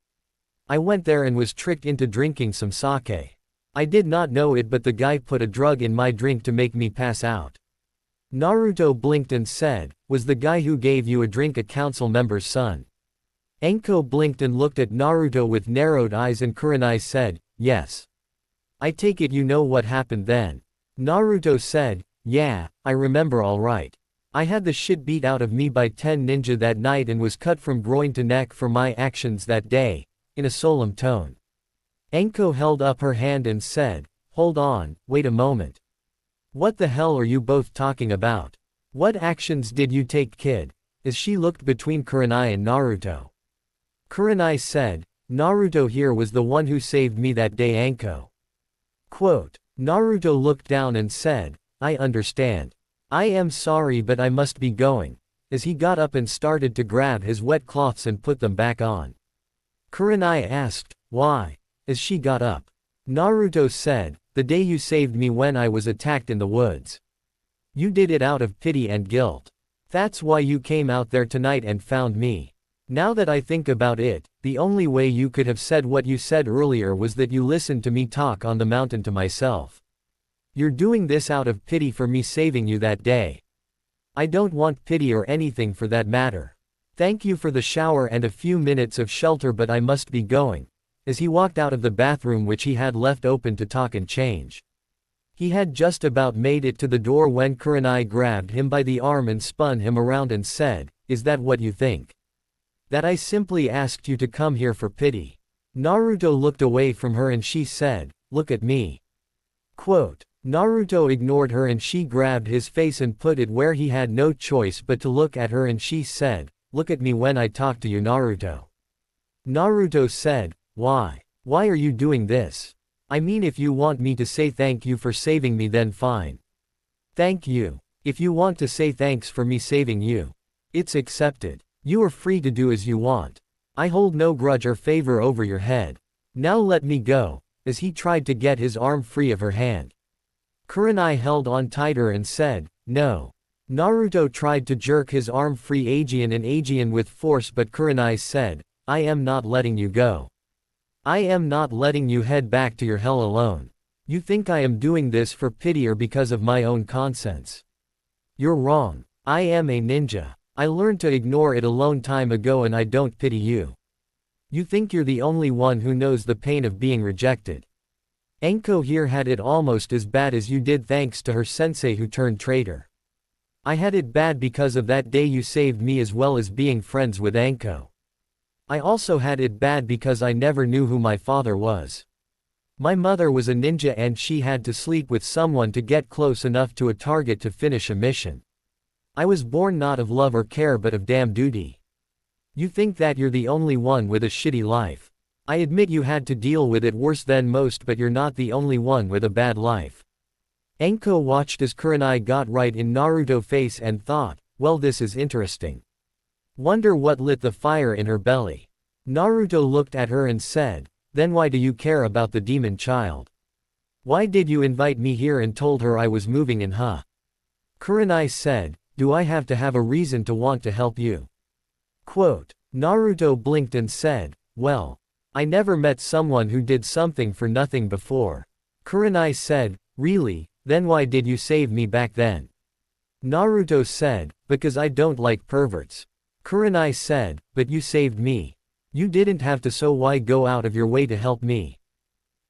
I went there and was tricked into drinking some sake. I did not know it, but the guy put a drug in my drink to make me pass out. Naruto blinked and said, was the guy who gave you a drink a council member's son? Anko blinked and looked at Naruto with narrowed eyes and Kurenai said, yes. I take it you know what happened then. Naruto said, yeah, I remember all right. I had the shit beat out of me by 10 ninja that night and was cut from groin to neck for my actions that day, in a solemn tone. Anko held up her hand and said, hold on, wait a moment. What the hell are you both talking about? What actions did you take, kid? As she looked between Kurenai and Naruto. Kurenai said, Naruto here was the one who saved me that day Anko. Quote. Naruto looked down and said, I understand. I am sorry but I must be going. As he got up and started to grab his wet cloths and put them back on. Kurenai asked, why? As she got up. Naruto said, the day you saved me when I was attacked in the woods. You did it out of pity and guilt. That's why you came out there tonight and found me. Now that I think about it, the only way you could have said what you said earlier was that you listened to me talk on the mountain to myself. You're doing this out of pity for me saving you that day. I don't want pity or anything for that matter. Thank you for the shower and a few minutes of shelter, but I must be going. As he walked out of the bathroom which he had left open to talk and change. He had just about made it to the door when Kurenai grabbed him by the arm and spun him around and said, is that what you think? That I simply asked you to come here for pity? Naruto looked away from her and she said, look at me. Quote. Naruto ignored her and she grabbed his face and put it where he had no choice but to look at her and she said, look at me when I talk to you Naruto. Naruto said, why? Why are you doing this? I mean, if you want me to say thank you for saving me then fine. Thank you. If you want to say thanks for me saving you. It's accepted. You are free to do as you want. I hold no grudge or favor over your head. Now let me go. As he tried to get his arm free of her hand. Kurenai held on tighter and said, no. Naruto tried to jerk his arm free and Aegean with force, but Kurenai said, I am not letting you go. I am not letting you head back to your hell alone. You think I am doing this for pity or because of my own conscience? You're wrong. I am a ninja. I learned to ignore it a long time ago and I don't pity you. You think you're the only one who knows the pain of being rejected. Anko here had it almost as bad as you did thanks to her sensei who turned traitor. I had it bad because of that day you saved me as well as being friends with Anko. I also had it bad because I never knew who my father was. My mother was a ninja and she had to sleep with someone to get close enough to a target to finish a mission. I was born not of love or care but of damn duty. You think that you're the only one with a shitty life. I admit you had to deal with it worse than most, but you're not the only one with a bad life. Anko watched as Kurenai got right in Naruto's face and thought, well, this is interesting. Wonder what lit the fire in her belly. Naruto looked at her and said, then why do you care about the demon child? Why did you invite me here and told her I was moving in huh? Kurenai said, do I have to have a reason to want to help you? Quote. Naruto blinked and said, well, I never met someone who did something for nothing before. Kurenai said, really, then why did you save me back then? Naruto said, because I don't like perverts. Kurenai said, but you saved me. You didn't have to, so why go out of your way to help me?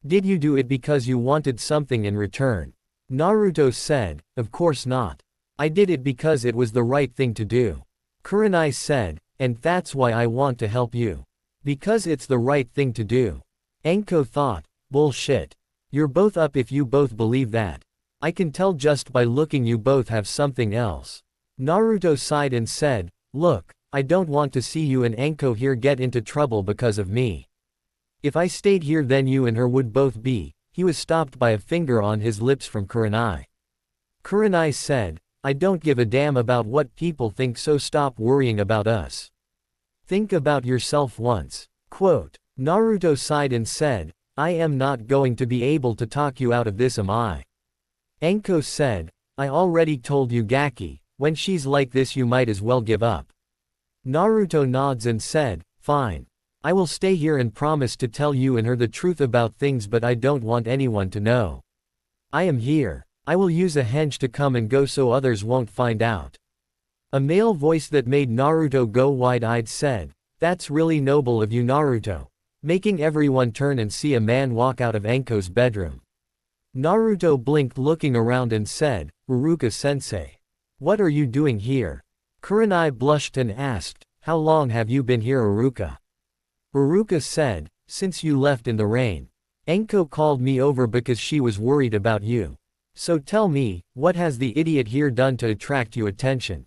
Did you do it because you wanted something in return? Naruto said, of course not. I did it because it was the right thing to do. Kurenai said, and that's why I want to help you. Because it's the right thing to do. Anko thought, bullshit. You're both up if you both believe that. I can tell just by looking you both have something else. Naruto sighed and said, look, I don't want to see you and Anko here get into trouble because of me. If I stayed here then you and her would both be. He was stopped by a finger on his lips from Kurenai. Kurenai said, I don't give a damn about what people think, so stop worrying about us. Think about yourself once. Quote. Naruto sighed and said, I am not going to be able to talk you out of this, am I? Anko said, I already told you Gaki, when she's like this you might as well give up. Naruto nods and said, fine. I will stay here and promise to tell you and her the truth about things, but I don't want anyone to know. I am here. I will use a henge to come and go so others won't find out. A male voice that made Naruto go wide-eyed said, that's really noble of you, Naruto. Making everyone turn and see a man walk out of Anko's bedroom. Naruto blinked, looking around, and said, Uruka-sensei. What are you doing here? Kurenai blushed and asked, how long have you been here, Uruka? Uruka said, since you left in the rain. Anko called me over because she was worried about you. So tell me, what has the idiot here done to attract your attention?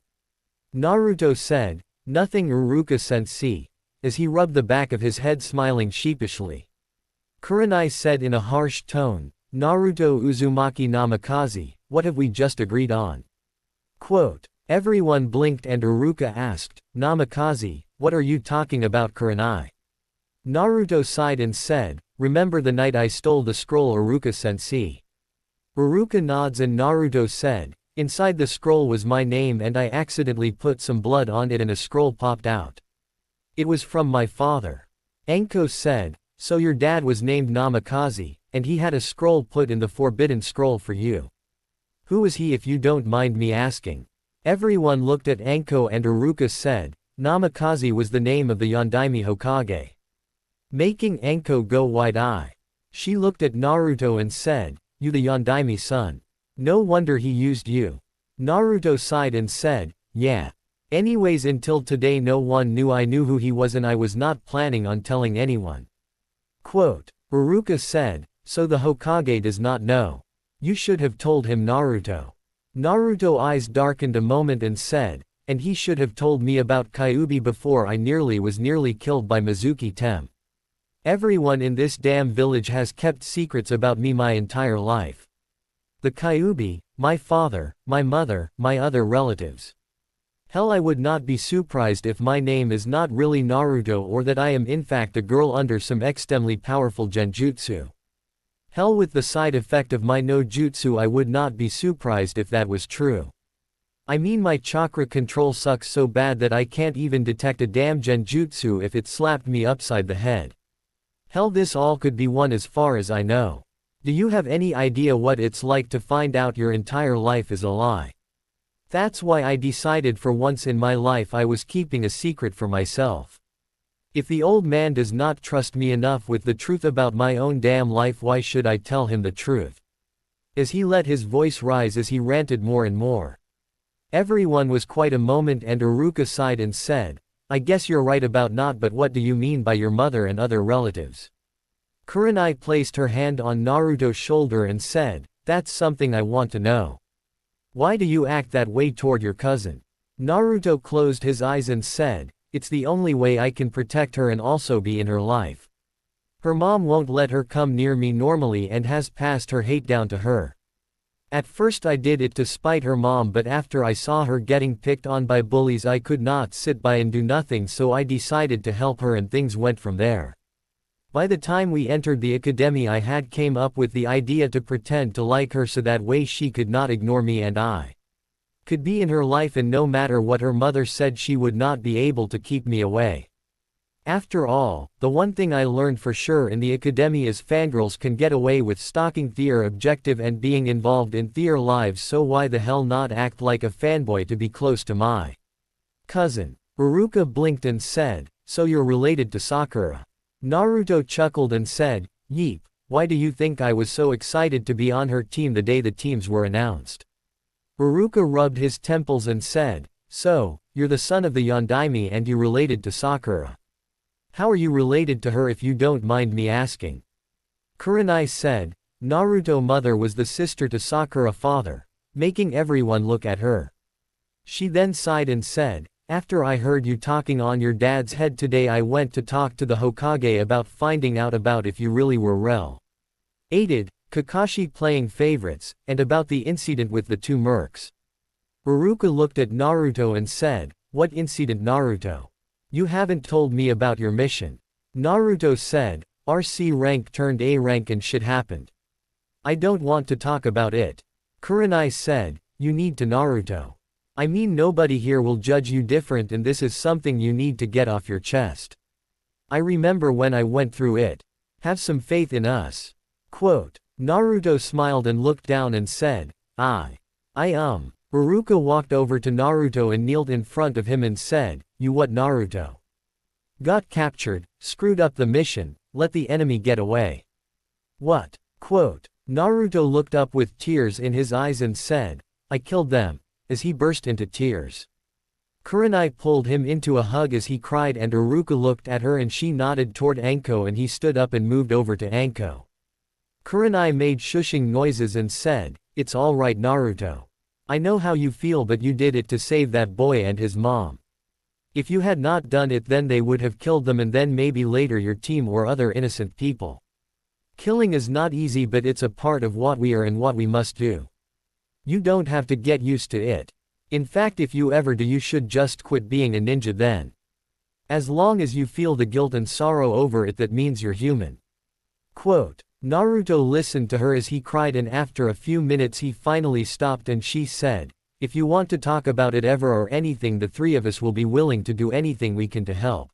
Naruto said, nothing, Uruka-sensei, as he rubbed the back of his head, smiling sheepishly. Kurenai said in a harsh tone, Naruto Uzumaki Namikaze, what have we just agreed on? Quote. Everyone blinked and Uruka asked, Namikaze, what are you talking about, Kurenai? Naruto sighed and said, remember the night I stole the scroll, Uruka-sensei? Uruka nods and Naruto said, inside the scroll was my name and I accidentally put some blood on it and a scroll popped out. It was from my father. Anko said, so your dad was named Namikaze, and he had a scroll put in the forbidden scroll for you. Who was he, if you don't mind me asking? Everyone looked at Anko and Uruka said, Namikaze was the name of the Yondaime Hokage. Making Anko go wide-eyed. She looked at Naruto and said, you the Yondaime son. No wonder he used you. Naruto sighed and said, yeah. Anyways, until today no one knew I knew who he was and I was not planning on telling anyone. Quote. Uruka said, so the Hokage does not know. You should have told him, Naruto. Naruto eyes darkened a moment and said, and he should have told me about Kyuubi before I was nearly killed by Mizuki Tem. Everyone in this damn village has kept secrets about me my entire life. The Kyuubi, my father, my mother, my other relatives. Hell, I would not be surprised if my name is not really Naruto or that I am in fact a girl under some extremely powerful genjutsu. Hell, with the side effect of my no jutsu I would not be surprised if that was true. I mean, my chakra control sucks so bad that I can't even detect a damn genjutsu if it slapped me upside the head. Hell, this all could be one as far as I know. Do you have any idea what it's like to find out your entire life is a lie? That's why I decided for once in my life I was keeping a secret for myself. If the old man does not trust me enough with the truth about my own damn life, why should I tell him the truth? As he let his voice rise as he ranted more and more. Everyone was quite a moment and Uruka sighed and said, I guess you're right about not, but what do you mean by your mother and other relatives? Kurenai placed her hand on Naruto's shoulder and said, that's something I want to know. Why do you act that way toward your cousin? Naruto closed his eyes and said, it's the only way I can protect her and also be in her life. Her mom won't let her come near me normally and has passed her hate down to her. At first I did it to spite her mom, but after I saw her getting picked on by bullies I could not sit by and do nothing, so I decided to help her and things went from there. By the time we entered the academy I had came up with the idea to pretend to like her so that way she could not ignore me and I could be in her life, and no matter what her mother said she would not be able to keep me away. After all, the one thing I learned for sure in the academy is fangirls can get away with stalking their objective and being involved in their lives, so why the hell not act like a fanboy to be close to my cousin? Uruka blinked and said, so you're related to Sakura? Naruto chuckled and said, yeep, why do you think I was so excited to be on her team the day the teams were announced? Uruka rubbed his temples and said, so, you're the son of the Yondaime and you related to Sakura. How are you related to her if you don't mind me asking? Kurenai said, Naruto's mother was the sister to Sakura's father, making everyone look at her. She then sighed and said, after I heard you talking on your dad's head today I went to talk to the Hokage about finding out about if you really were related, Kakashi playing favorites, and about the incident with the two mercs. Iruka looked at Naruto and said, "What incident, Naruto? You haven't told me about your mission." Naruto said, "RC rank turned A rank and shit happened. I don't want to talk about it." Kurenai said, "You need to, Naruto. I mean, nobody here will judge you different and this is something you need to get off your chest. I remember when I went through it. Have some faith in us." Quote. Naruto smiled and looked down and said, I. Iruka walked over to Naruto and kneeled in front of him and said, "You what, Naruto? Got captured, screwed up the mission, let the enemy get away. What?" Quote. Naruto looked up with tears in his eyes and said, "I killed them," as he burst into tears. Kurenai pulled him into a hug as he cried and Iruka looked at her and she nodded toward Anko and he stood up and moved over to Anko. Kurenai made shushing noises and said, "It's all right, Naruto. I know how you feel, but you did it to save that boy and his mom. If you had not done it then they would have killed them and then maybe later your team or other innocent people. Killing is not easy but it's a part of what we are and what we must do. You don't have to get used to it. In fact if you ever do you should just quit being a ninja then. As long as you feel the guilt and sorrow over it that means you're human." Quote. Naruto listened to her as he cried and after a few minutes he finally stopped and she said, "If you want to talk about it ever or anything the three of us will be willing to do anything we can to help."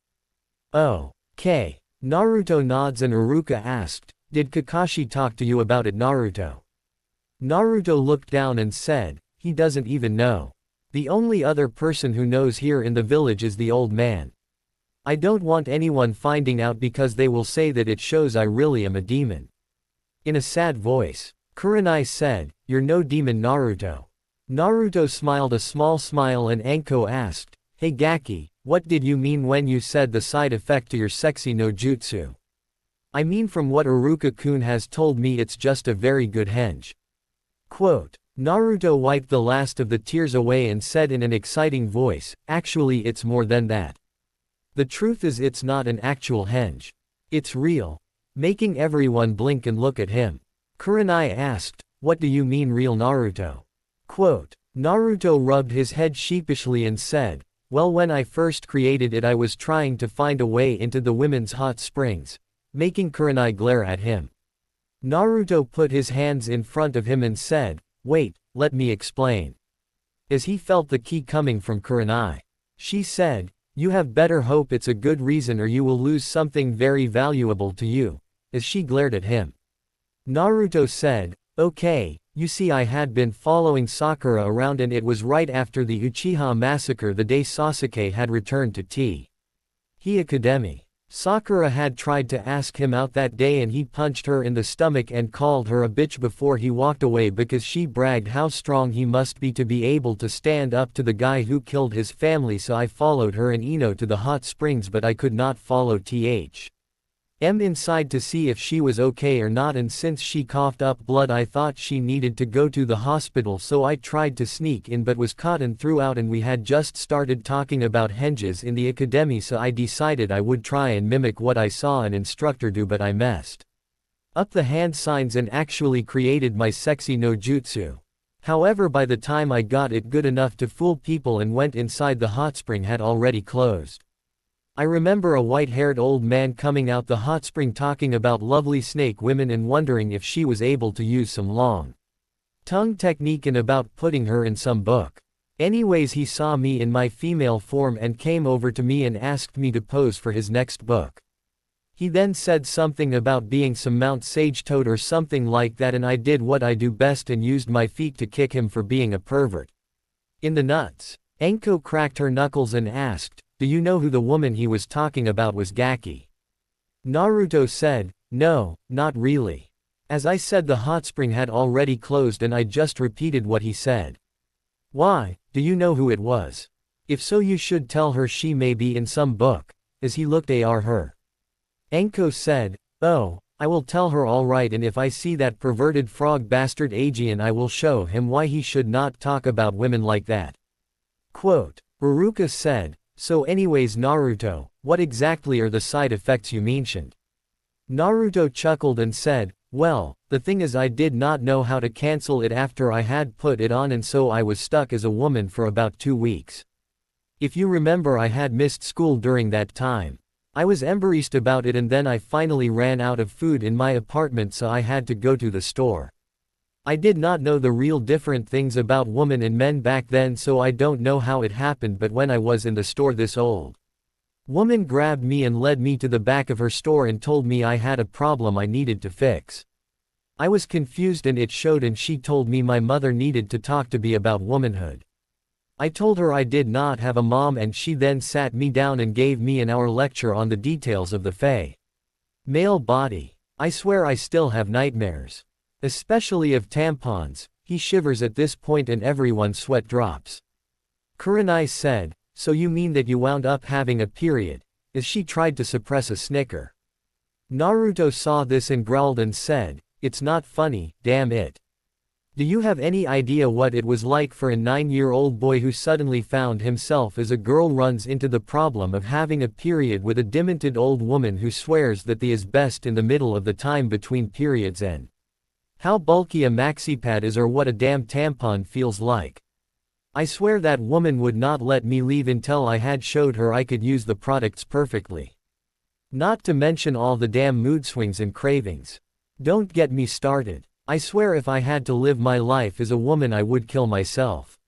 Okay. Naruto nods and Iruka asked, "Did Kakashi talk to you about it, Naruto?" Naruto looked down and said, "He doesn't even know. The only other person who knows here in the village is the old man. I don't want anyone finding out because they will say that it shows I really am a demon." In a sad voice, Kurenai said, "You're no demon, Naruto." Naruto smiled a small smile and Anko asked, "Hey Gaki, what did you mean when you said the side effect to your sexy no jutsu?" "I mean from what Iruka-kun has told me it's just a very good henge." Quote. Naruto wiped the last of the tears away and said in an exciting voice, "Actually it's more than that. The truth is it's not an actual henge. It's real." Making everyone blink and look at him. Kurenai asked, "What do you mean real, Naruto?" Quote. Naruto rubbed his head sheepishly and said, "Well, when I first created it I was trying to find a way into the women's hot springs," making Kurenai glare at him. Naruto put his hands in front of him and said, "Wait, let me explain." As he felt the key coming from Kurenai. She said, "You have better hope it's a good reason or you will lose something very valuable to you," as she glared at him. Naruto said, "Okay, you see I had been following Sakura around and it was right after the Uchiha massacre the day Sasuke had returned to T. He Academy. Sakura had tried to ask him out that day and he punched her in the stomach and called her a bitch before he walked away because she bragged how strong he must be to be able to stand up to the guy who killed his family, so I followed her and Ino to the hot springs but I could not follow THM inside to see if she was okay or not, and since she coughed up blood I thought she needed to go to the hospital, so I tried to sneak in but was caught and threw out, and we had just started talking about henges in the academy, so I decided I would try and mimic what I saw an instructor do, but I messed up the hand signs and actually created my sexy no jutsu. However, by the time I got it good enough to fool people and went inside, the hot spring had already closed. I remember a white-haired old man coming out the hot spring talking about lovely snake women and wondering if she was able to use some long tongue technique and about putting her in some book. Anyways, he saw me in my female form and came over to me and asked me to pose for his next book. He then said something about being some Mount Sage Toad or something like that, and I did what I do best and used my feet to kick him for being a pervert in the nuts." Anko cracked her knuckles and asked, "Do you know who the woman he was talking about was, Gaki?" Naruto said, "No, not really. As I said, the hot spring had already closed and I just repeated what he said." "Why, do you know who it was? If so, you should tell her, she may be in some book," as he looked at her. Anko said, "Oh, I will tell her all right, and if I see that perverted frog bastard Aegean I will show him why he should not talk about women like that." Quote. Ruruka said, "So anyways Naruto, what exactly are the side effects you mentioned?" Naruto chuckled and said, "Well, the thing is I did not know how to cancel it after I had put it on and so I was stuck as a woman for about 2 weeks. If you remember I had missed school during that time. I was embarrassed about it and then I finally ran out of food in my apartment so I had to go to the store. I did not know the real different things about women and men back then so I don't know how it happened but when I was in the store this old woman grabbed me and led me to the back of her store and told me I had a problem I needed to fix. I was confused and it showed and she told me my mother needed to talk to me about womanhood. I told her I did not have a mom and she then sat me down and gave me an hour lecture on the details of the male body. I swear I still have nightmares. Especially of tampons." He shivers at this point and everyone's sweat drops. Kurenai said, "So you mean that you wound up having a period?" As she tried to suppress a snicker. Naruto saw this and growled and said, "It's not funny, damn it. Do you have any idea what it was like for a 9-year-old boy who suddenly found himself as a girl runs into the problem of having a period with a demented old woman who swears that the is best in the middle of the time between periods and how bulky a maxipad is or what a damn tampon feels like? I swear that woman would not let me leave until I had showed her I could use the products perfectly. Not to mention all the damn mood swings and cravings. Don't get me started. I swear if I had to live my life as a woman I would kill myself.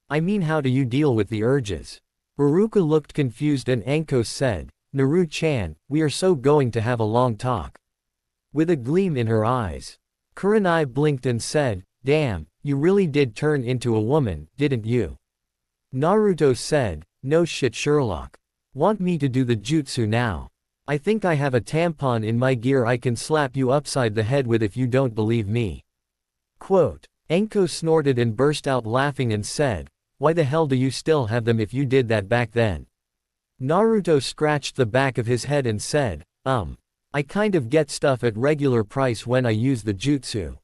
I mean how do you deal with the urges?" Ruruka looked confused and Anko said, "Naru-chan, we are so going to have a long talk." With a gleam in her eyes. Kurenai blinked and said, "Damn, you really did turn into a woman, didn't you?" Naruto said, "No shit Sherlock. Want me to do the jutsu now? I think I have a tampon in my gear I can slap you upside the head with if you don't believe me." Quote. Anko snorted and burst out laughing and said, "Why the hell do you still have them if you did that back then?" Naruto scratched the back of his head and said, I kind of get stuff at regular price when I use the jutsu.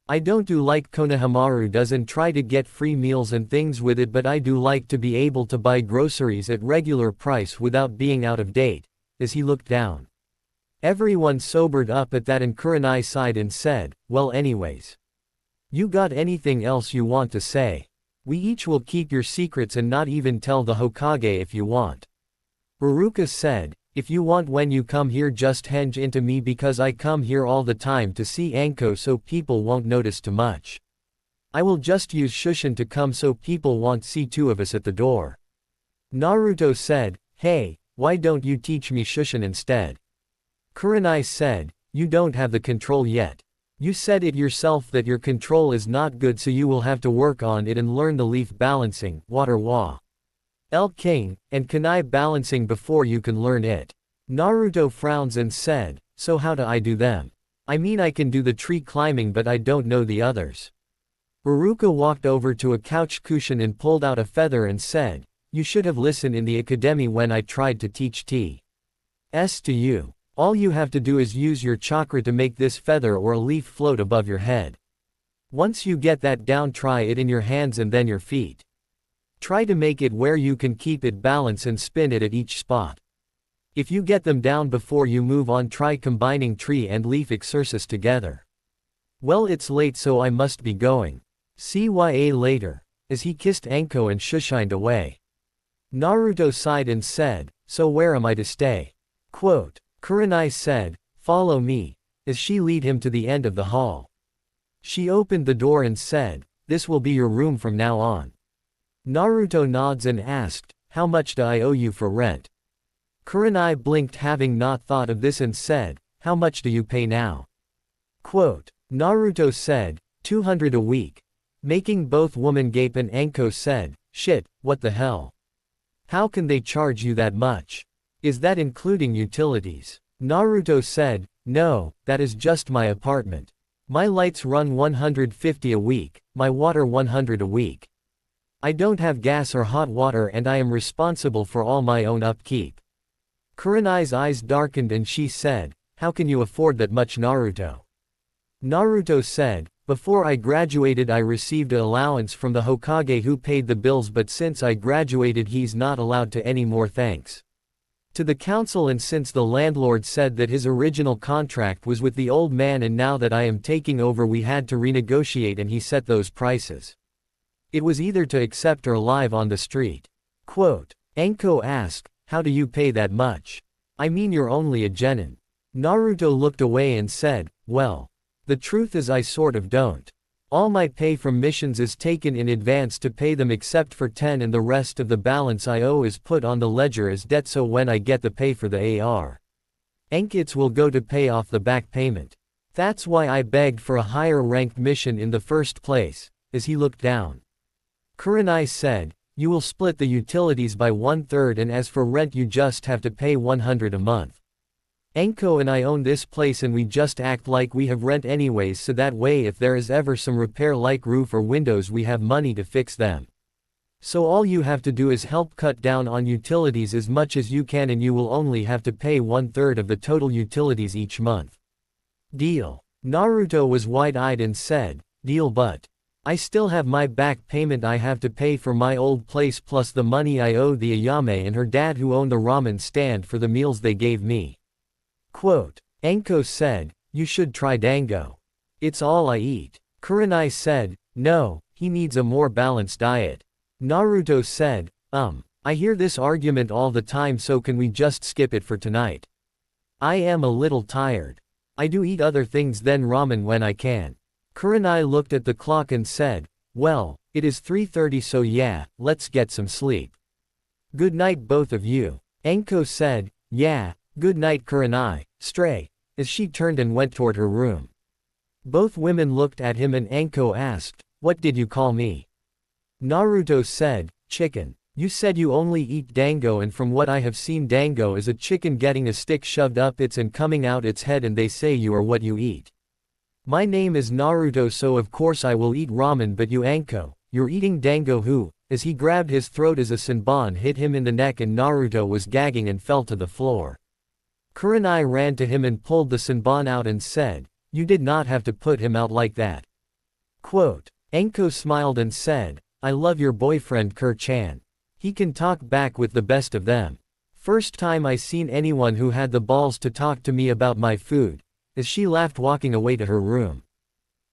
I don't do like Konohamaru does and try to get free meals and things with it but I do like to be able to buy groceries at regular price without being out of date." As he looked down. Everyone sobered up at that and Kurenai sighed and said, "Well anyways. You got anything else you want to say? We each will keep your secrets and not even tell the Hokage if you want." Ruruka said, "If you want when you come here just henge into me because I come here all the time to see Anko so people won't notice too much. I will just use Shushin to come so people won't see two of us at the door." Naruto said, "Hey, why don't you teach me Shushin instead?" Kurenai said, "You don't have the control yet. You said it yourself that your control is not good so you will have to work on it and learn the leaf balancing, water wa. L King, and Kunai balancing before you can learn it." Naruto frowns and said, "So how do I do them? I mean I can do the tree climbing but I don't know the others." Ruruka walked over to a couch cushion and pulled out a feather and said, "You should have listened in the academy when I tried to teach T.S. to you. All you have to do is use your chakra to make this feather or a leaf float above your head. Once you get that down try it in your hands and then your feet. Try to make it where you can keep it balanced and spin it at each spot. If you get them down before you move on try combining tree and leaf exercise together. Well it's late so I must be going. CYA later." As he kissed Anko and shushined away. Naruto sighed and said, "So where am I to stay?" Quote. Kurenai said, "Follow me." As she lead him to the end of the hall. She opened the door and said, "This will be your room from now on." Naruto nods and asked, "How much do I owe you for rent?" Kurenai blinked having not thought of this and said, "How much do you pay now?" Quote. Naruto said, 200 a week. Making both woman gape and Anko said, "Shit, what the hell? How can they charge you that much? Is that including utilities?" Naruto said, "No, that is just my apartment. My lights run 150 a week, my water 100 a week. I don't have gas or hot water and I am responsible for all my own upkeep." Kurenai's eyes darkened and she said, "How can you afford that much Naruto?" Naruto said, Before I graduated I received an allowance from the Hokage who paid the bills, but since I graduated he's not allowed to any more thanks to the council, and since the landlord said that his original contract was with the old man and now that I am taking over we had to renegotiate and he set those prices. It was either to accept or live on the street. Quote. Enko asked, how do you pay that much? I mean you're only a genin. Naruto looked away and said, well, the truth is I sort of don't. All my pay from missions is taken in advance to pay them except for 10, and the rest of the balance I owe is put on the ledger as debt, so when I get the pay for the AR Enkits will go to pay off the back payment. That's why I begged for a higher ranked mission in the first place. As he looked down, Kurenai said, you will split the utilities by 1/3, and as for rent you just have to pay 100 a month. Enko and I own this place and we just act like we have rent anyways, so that way if there is ever some repair like roof or windows we have money to fix them. So all you have to do is help cut down on utilities as much as you can and you will only have to pay 1/3 of the total utilities each month. Deal. Naruto was wide-eyed and said, deal, but I still have my back payment I have to pay for my old place plus the money I owe the Ayame and her dad who own the ramen stand for the meals they gave me. Quote. Enko said, you should try dango. It's all I eat. Kurenai said, no, he needs a more balanced diet. Naruto said, I hear this argument all the time, so can we just skip it for tonight? I am a little tired. I do eat other things than ramen when I can. Kurenai looked at the clock and said, well, it is 3:30, so yeah, let's get some sleep. Good night both of you. Enko said, yeah, good night Kurenai, stray, as she turned and went toward her room. Both women looked at him and Enko asked, what did you call me? Naruto said, chicken. You said you only eat dango, and from what I have seen dango is a chicken getting a stick shoved up its and coming out its head, and they say you are what you eat. My name is Naruto, so of course I will eat ramen, but you Enko, you're eating dango who? As he grabbed his throat as a senbon hit him in the neck and Naruto was gagging and fell to the floor. Kurenai ran to him and pulled the senbon out and said, you did not have to put him out like that. Quote. Enko smiled and said, I love your boyfriend Kur-chan. He can talk back with the best of them. First time I seen anyone who had the balls to talk to me about my food. As she laughed, walking away to her room.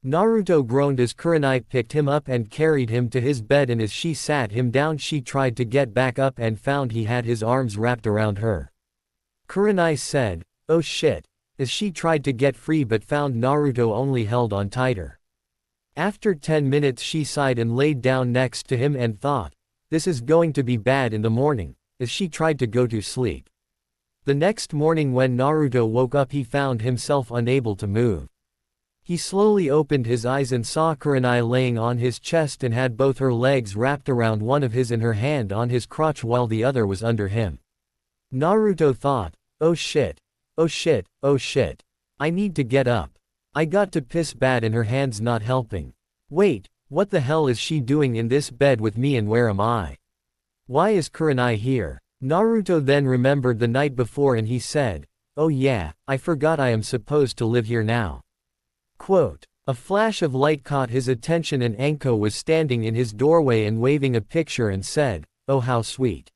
Naruto groaned as Kurenai picked him up and carried him to his bed, and as she sat him down she tried to get back up and found he had his arms wrapped around her. Kurenai said, oh shit, as she tried to get free but found Naruto only held on tighter. After 10 minutes she sighed and laid down next to him and thought, this is going to be bad in the morning, as she tried to go to sleep. The next morning when Naruto woke up he found himself unable to move. He slowly opened his eyes and saw Kurenai laying on his chest and had both her legs wrapped around one of his and her hand on his crotch while the other was under him. Naruto thought, oh shit, oh shit, oh shit. I need to get up. I got to piss bad and her hand's not helping. Wait, what the hell is she doing in this bed with me and where am I? Why is Kurenai here? Naruto then remembered the night before and he said, oh yeah, I forgot I am supposed to live here now. Quote. A flash of light caught his attention and Enko was standing in his doorway and waving a picture and said, oh how sweet.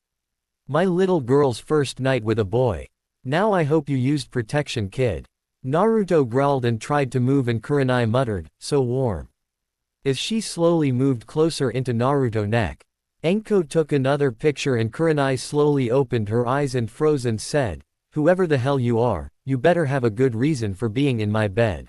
My little girl's first night with a boy. Now I hope you used protection, kid. Naruto growled and tried to move and Kurenai muttered, so warm. As she slowly moved closer into Naruto's neck. Enko took another picture and Kurenai slowly opened her eyes and froze and said, whoever the hell you are, you better have a good reason for being in my bed.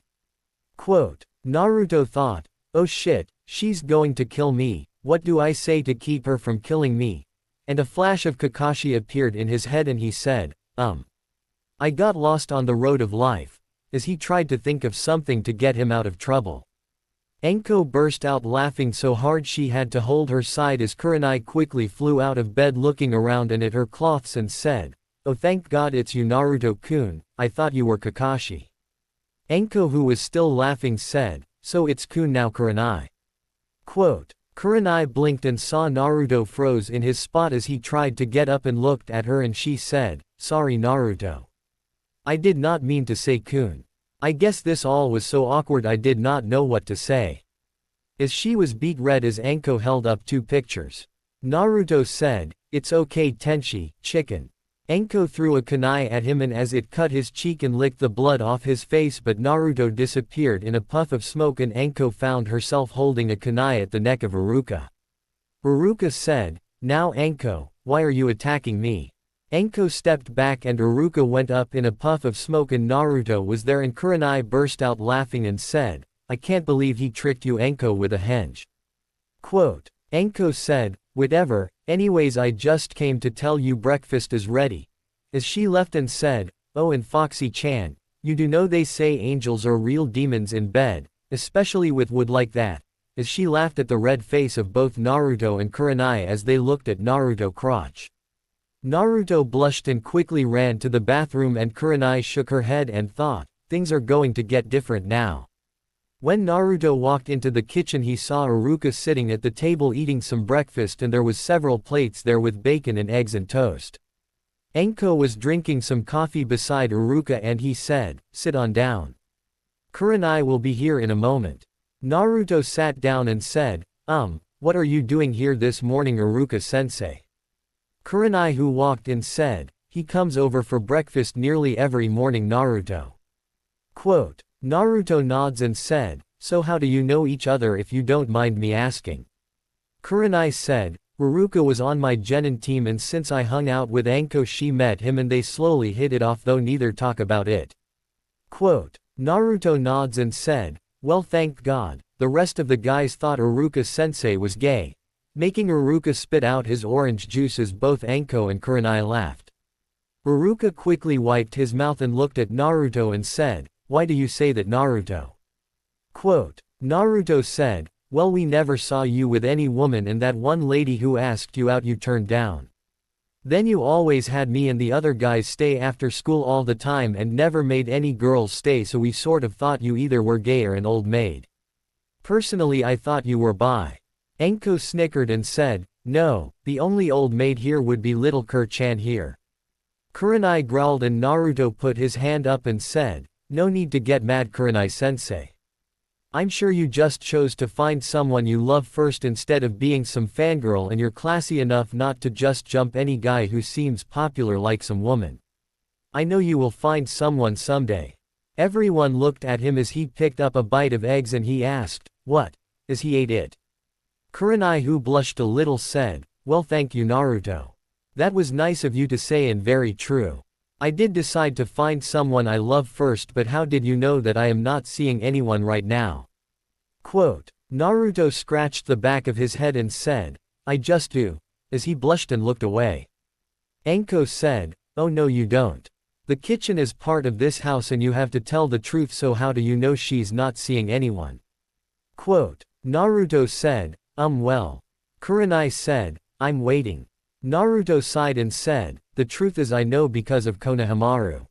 Quote. Naruto thought, oh shit, she's going to kill me, what do I say to keep her from killing me? And a flash of Kakashi appeared in his head and he said, I got lost on the road of life, as he tried to think of something to get him out of trouble. Enko burst out laughing so hard she had to hold her side as Kurenai quickly flew out of bed looking around and at her cloths and said, oh thank God it's you Naruto-kun, I thought you were Kakashi. Enko, who was still laughing, said, so it's kun now Kurenai. Quote. Kurenai blinked and saw Naruto froze in his spot as he tried to get up and looked at her and she said, sorry Naruto. I did not mean to say kun. I guess this all was so awkward I did not know what to say. As she was beet red as Anko held up 2 pictures. Naruto said, "It's okay Tenshi, chicken." Anko threw a kunai at him and as it cut his cheek and licked the blood off his face, but Naruto disappeared in a puff of smoke and Anko found herself holding a kunai at the neck of Iruka. Iruka said, "Now Anko, why are you attacking me?" Anko stepped back and Iruka went up in a puff of smoke and Naruto was there and Kurenai burst out laughing and said, "I can't believe he tricked you Anko with a henge." Quote. Anko said, "Whatever, anyways I just came to tell you breakfast is ready." As she left and said, "Oh and Foxy-chan, you do know they say angels are real demons in bed, especially with wood like that." As she laughed at the red face of both Naruto and Kurenai as they looked at Naruto crotch. Naruto blushed and quickly ran to the bathroom and Kurenai shook her head and thought, things are going to get different now. When Naruto walked into the kitchen he saw Iruka sitting at the table eating some breakfast and there was several plates there with bacon and eggs and toast. Anko was drinking some coffee beside Iruka and he said, "Sit on down. Kurenai will be here in a moment." Naruto sat down and said, "What are you doing here this morning Iruka-sensei?" Kurenai who walked in said, "He comes over for breakfast nearly every morning Naruto." Quote. Naruto nods and said, "So how do you know each other if you don't mind me asking?" Kurenai said, "Iruka was on my genin team and since I hung out with Anko she met him and they slowly hit it off though neither talk about it." Quote. Naruto nods and said, "Well thank God, the rest of the guys thought Iruka-sensei was gay." Making Iruka spit out his orange juice as both Anko and Kurenai laughed. Iruka quickly wiped his mouth and looked at Naruto and said, "Why do you say that Naruto?" Quote. Naruto said, "Well we never saw you with any woman and that one lady who asked you out you turned down. Then you always had me and the other guys stay after school all the time and never made any girls stay so we sort of thought you either were gay or an old maid. Personally I thought you were bi." Anko snickered and said, "No, the only old maid here would be little Kur-chan here." Kurenai growled and Naruto put his hand up and said, "No need to get mad Kurenai-sensei. I'm sure you just chose to find someone you love first instead of being some fangirl and you're classy enough not to just jump any guy who seems popular like some woman. I know you will find someone someday." Everyone looked at him as he picked up a bite of eggs and he asked, "What?" as he ate it. Kurenai who blushed a little said, "Well thank you Naruto. That was nice of you to say and very true. I did decide to find someone I love first but how did you know that I am not seeing anyone right now?" Quote. Naruto scratched the back of his head and said, "I just do," as he blushed and looked away. Anko said, "Oh no you don't. The kitchen is part of this house and you have to tell the truth so how do you know she's not seeing anyone?" Quote. Naruto said, Well." Kurenai said, "I'm waiting." Naruto sighed and said, "The truth is I know because of Konohamaru."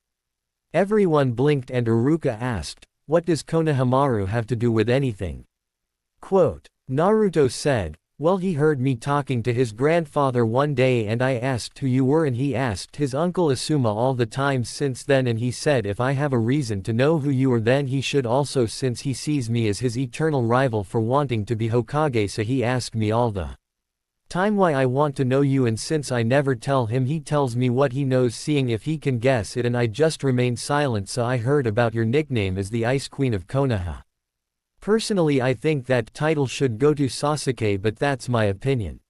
Everyone blinked and Iruka asked, "What does Konohamaru have to do with anything?" Quote. Naruto said, "Well he heard me talking to his grandfather one day and I asked who you were and he asked his uncle Asuma all the time since then and he said if I have a reason to know who you are then he should also since he sees me as his eternal rival for wanting to be Hokage so he asked me all the time why I want to know you and since I never tell him he tells me what he knows seeing if he can guess it and I just remain silent so I heard about your nickname as the Ice Queen of Konoha. Personally I think that title should go to Sasuke but that's my opinion."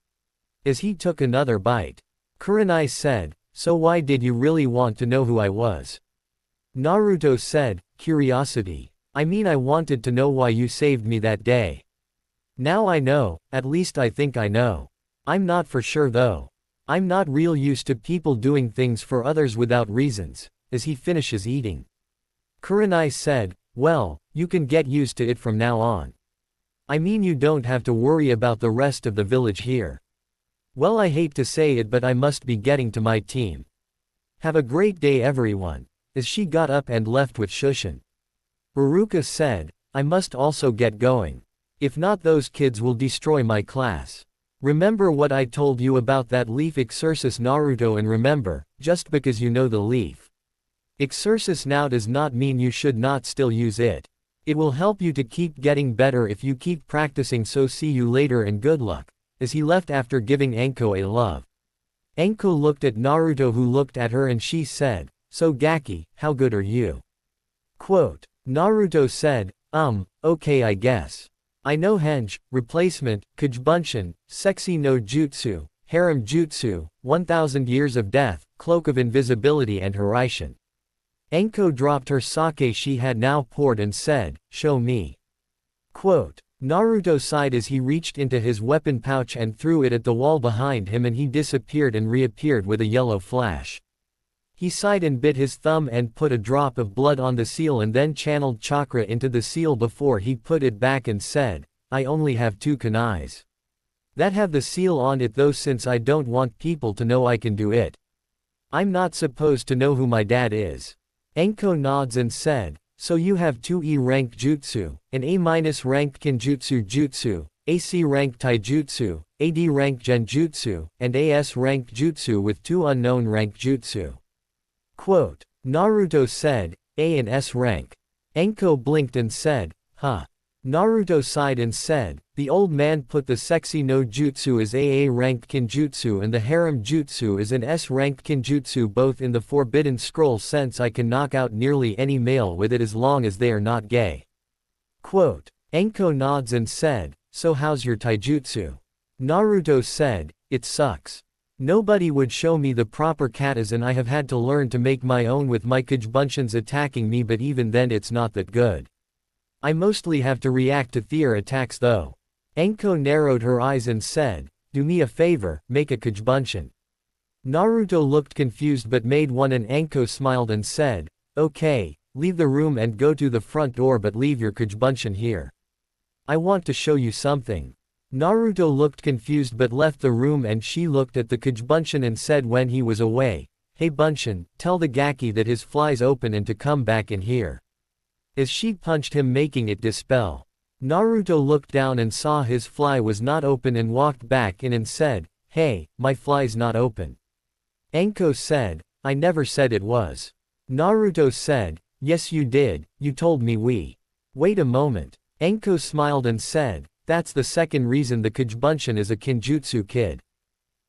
As he took another bite. Kurenai said, "So why did you really want to know who I was?" Naruto said, "Curiosity. I mean I wanted to know why you saved me that day. Now I know, at least I think I know. I'm not for sure though. I'm not real used to people doing things for others without reasons," as he finishes eating. Kurenai said, "Well, you can get used to it from now on. I mean you don't have to worry about the rest of the village here. Well I hate to say it but I must be getting to my team. Have a great day everyone," as she got up and left with Shushin. Iruka said, "I must also get going. If not those kids will destroy my class. Remember what I told you about that leaf exercise Naruto and remember, just because you know the leaf Exercise now does not mean you should not still use it. It will help you to keep getting better if you keep practicing, so see you later and good luck, as he left after giving Anko a love. Anko looked at Naruto, who looked at her, and she said, "So Gaki, how good are you?" Quote. Naruto said, okay I guess. I know henge, replacement, kujibunshin, sexy no jutsu, harem jutsu, 1000 years of death, cloak of invisibility and Hiraishin. Anko dropped her sake she had now poured and said, "Show me." Quote. Naruto sighed as he reached into his weapon pouch and threw it at the wall behind him, and he disappeared and reappeared with a yellow flash. He sighed and bit his thumb and put a drop of blood on the seal and then channeled chakra into the seal before he put it back and said, "I only have 2 kunais. That have the seal on it though, since I don't want people to know I can do it. I'm not supposed to know who my dad is." Anko nods and said, "So you have 2E rank jutsu, an A- rank kinjutsu jutsu, AC rank taijutsu, AD rank genjutsu, and AS rank jutsu with 2 unknown rank jutsu." Quote. Naruto said, "A and S rank." Anko blinked and said, "Huh." Naruto sighed and said, "The old man put the sexy no jutsu as AA rank kinjutsu and the harem jutsu as an S rank kinjutsu, both in the forbidden scroll sense. I can knock out nearly any male with it as long as they are not gay." Quote. Anko nods and said, "So how's your taijutsu?" Naruto said, "It sucks. Nobody would show me the proper katas and I have had to learn to make my own with my kujibunshin's attacking me, but even then it's not that good. I mostly have to react to their attacks though." Anko narrowed her eyes and said, "Do me a favor, make a kujibunshin." Naruto looked confused but made one, and Anko smiled and said, "Okay, leave the room and go to the front door, but leave your kujibunshin here. I want to show you something." Naruto looked confused but left the room, and she looked at the kujibunshin and said when he was away, "Hey Bunshin, tell the Gaki that his fly's open and to come back in here." As she punched him, making it dispel. Naruto looked down and saw his fly was not open and walked back in and said, "Hey, my fly's not open." Anko said, "I never said it was." Naruto said, "Yes you did, you told me we." Wait a moment. Anko smiled and said, "That's the second reason the kujibunshin is a kinjutsu kid.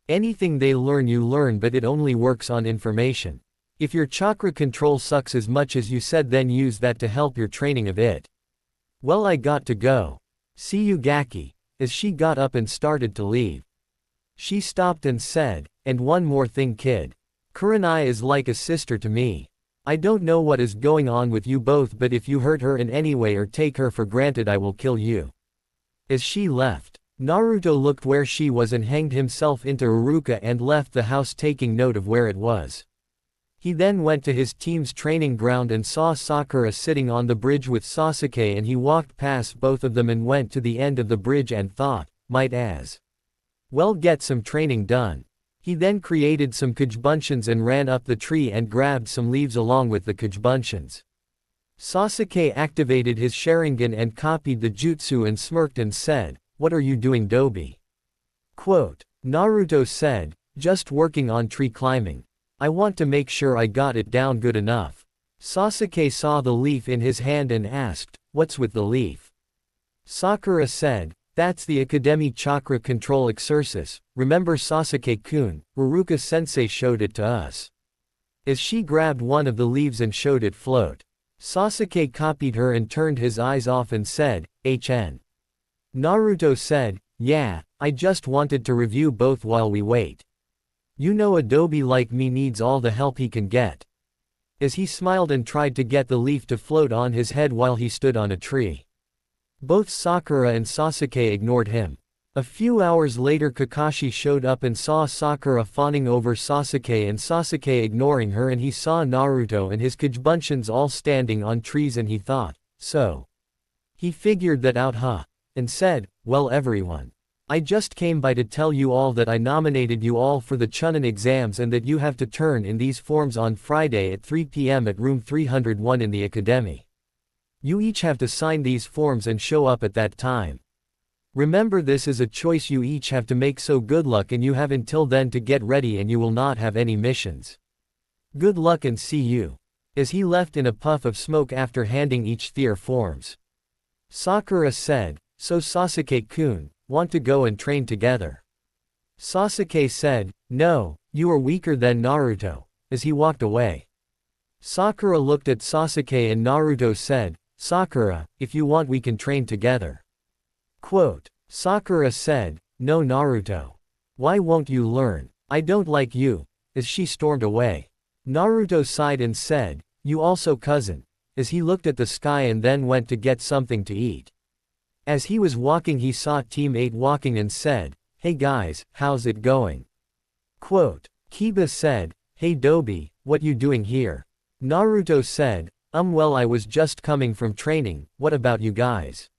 Anything they learn you learn, but it only works on information. If your chakra control sucks as much as you said, then use that to help your training of it. Well, I got to go. See you Gaki." As she got up and started to leave, she stopped and said, "And one more thing kid. Kurenai is like a sister to me. I don't know what is going on with you both, but if you hurt her in any way or take her for granted, I will kill you." As she left, Naruto looked where she was and hanged himself into Uruka and left the house, taking note of where it was. He then went to his team's training ground and saw Sakura sitting on the bridge with Sasuke, and he walked past both of them and went to the end of the bridge and thought, might as well get some training done. He then created some kujibunshins and ran up the tree and grabbed some leaves along with the kujibunshins. Sasuke activated his Sharingan and copied the jutsu and smirked and said, "What are you doing, Dobi?" Quote. Naruto said, "Just working on tree climbing. I want to make sure I got it down good enough." Sasuke saw the leaf in his hand and asked, "What's with the leaf?" Sakura said, "That's the Academy Chakra Control Exercise. Remember Sasuke-kun, Uruka-sensei showed it to us." As she grabbed one of the leaves and showed it float. Sasuke copied her and turned his eyes off and said, "HN." Naruto said, "Yeah, I just wanted to review both while we wait. You know, a Dobi like me needs all the help he can get." As he smiled and tried to get the leaf to float on his head while he stood on a tree. Both Sakura and Sasuke ignored him. A few hours later, Kakashi showed up and saw Sakura fawning over Sasuke and Sasuke ignoring her, and he saw Naruto and his kujibunshins all standing on trees, and he thought, so. He figured that out, and said, "Well everyone. I just came by to tell you all that I nominated you all for the Chunin exams and that you have to turn in these forms on Friday at 3 p.m. at room 301 in the academy. You each have to sign these forms and show up at that time. Remember, this is a choice you each have to make, so good luck, and you have until then to get ready and you will not have any missions. Good luck and see you." as he left in a puff of smoke after handing each their forms. Sakura said, "So Sasuke-kun, want to go and train together?" Sasuke said, "No, you are weaker than Naruto," as he walked away. Sakura looked at Sasuke and Naruto said, "Sakura, if you want we can train together." Quote, Sakura said, "No Naruto. Why won't you learn? I don't like you," as she stormed away. Naruto sighed and said, "You also cousin," as he looked at the sky and then went to get something to eat. As he was walking he saw Team 8 walking and said, "Hey guys, how's it going?" Quote, Kiba said, "Hey Dobi, what you doing here?" Naruto said, Well I was just coming from training, what about you guys?"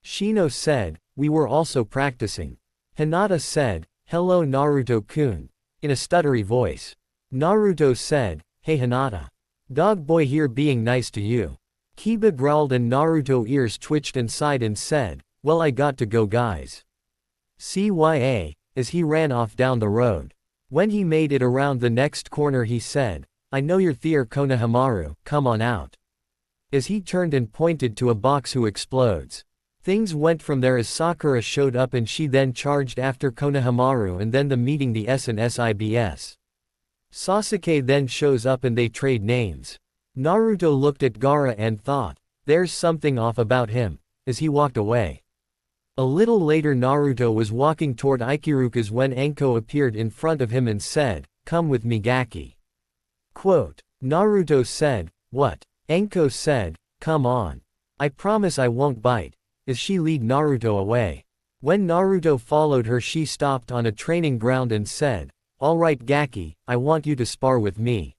Shino said, "We were also practicing." Hinata said, "Hello Naruto-kun," in a stuttery voice. Naruto said, "Hey Hinata. Dog boy here being nice to you." Kiba growled and Naruto ears twitched and sighed and said, "Well I got to go guys. CYA," as he ran off down the road. When he made it around the next corner he said, "I know you're Theer Konohamaru, come on out." As he turned and pointed to a box who explodes. Things went from there as Sakura showed up and she then charged after Konohamaru and then the meeting the S and SIBS. Sasuke then shows up and they trade names. Naruto looked at Gaara and thought, there's something off about him, as he walked away. A little later Naruto was walking toward Ikiruka's when Anko appeared in front of him and said, "Come with me Gaki." Quote, Naruto said, "What?" Anko said, "Come on. I promise I won't bite," as she led Naruto away. When Naruto followed her she stopped on a training ground and said, "Alright Gaki, I want you to spar with me.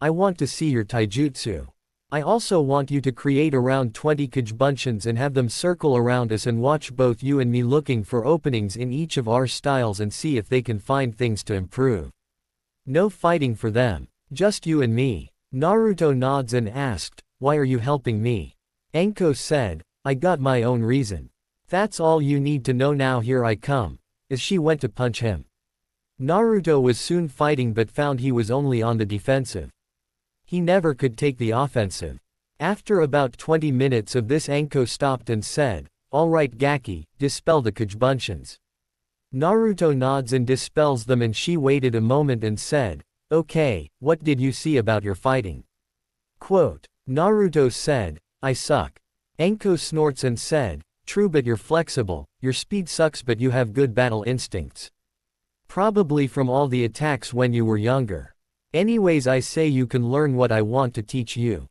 I want to see your taijutsu. I also want you to create around 20 Kujibunshin and have them circle around us and watch both you and me looking for openings in each of our styles and see if they can find things to improve. No fighting for them. Just you and me." Naruto nods and asked, "Why are you helping me?" Anko said, "I got my own reason. That's all you need to know now here I come," as she went to punch him. Naruto was soon fighting but found he was only on the defensive. He never could take the offensive. After about 20 minutes of this Anko stopped and said, "Alright Gaki, dispel the Kujibunshin." Naruto nods and dispels them and she waited a moment and said, "Okay, what did you see about your fighting?" Quote, Naruto said, "I suck." Anko snorts and said, "True but you're flexible, your speed sucks but you have good battle instincts. Probably from all the attacks when you were younger. Anyways I say you can learn what I want to teach you."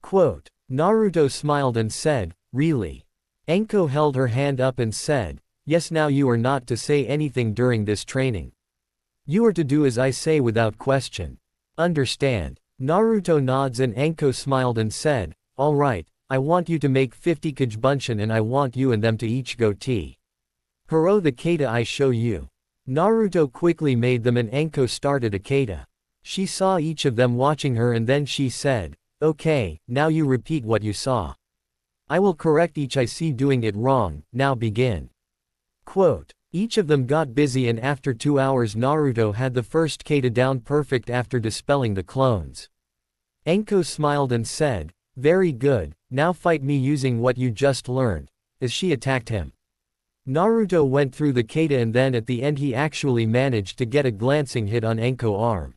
Quote, Naruto smiled and said, "Really?" Anko held her hand up and said, "Yes now you are not to say anything during this training. You are to do as I say without question. Understand?" Naruto nods and Anko smiled and said, "Alright, I want you to make 50 Kujibunshin and I want you and them to each go T. Hero the kata I show you." Naruto quickly made them and Anko started a kata. She saw each of them watching her and then she said, "Okay, now you repeat what you saw. I will correct each I see doing it wrong, now begin." Quote, each of them got busy and after 2 hours Naruto had the first kata down perfect after dispelling the clones. Anko smiled and said, "Very good, now fight me using what you just learned," as she attacked him. Naruto went through the kata and then at the end he actually managed to get a glancing hit on Anko's arm.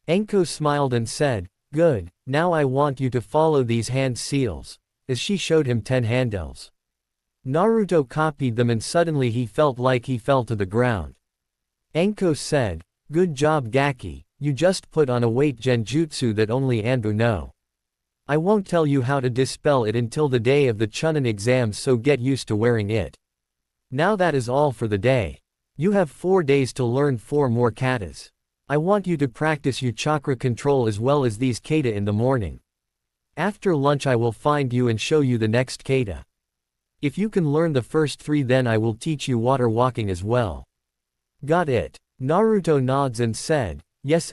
Anko smiled and said, "Good, now I want you to follow these hand seals," as she showed him 10 handles. Naruto copied them and suddenly he felt like he fell to the ground. Anko said, "Good job Gaki, you just put on a weight genjutsu that only Anbu know. I won't tell you how to dispel it until the day of the Chunin exams so get used to wearing it. Now that is all for the day. You have 4 days to learn 4 more katas. I want you to practice your chakra control as well as these kata in the morning. After lunch I will find you and show you the next kata. If you can learn the first 3 then I will teach you water walking as well. Got it?" Naruto nods and said, "Yes."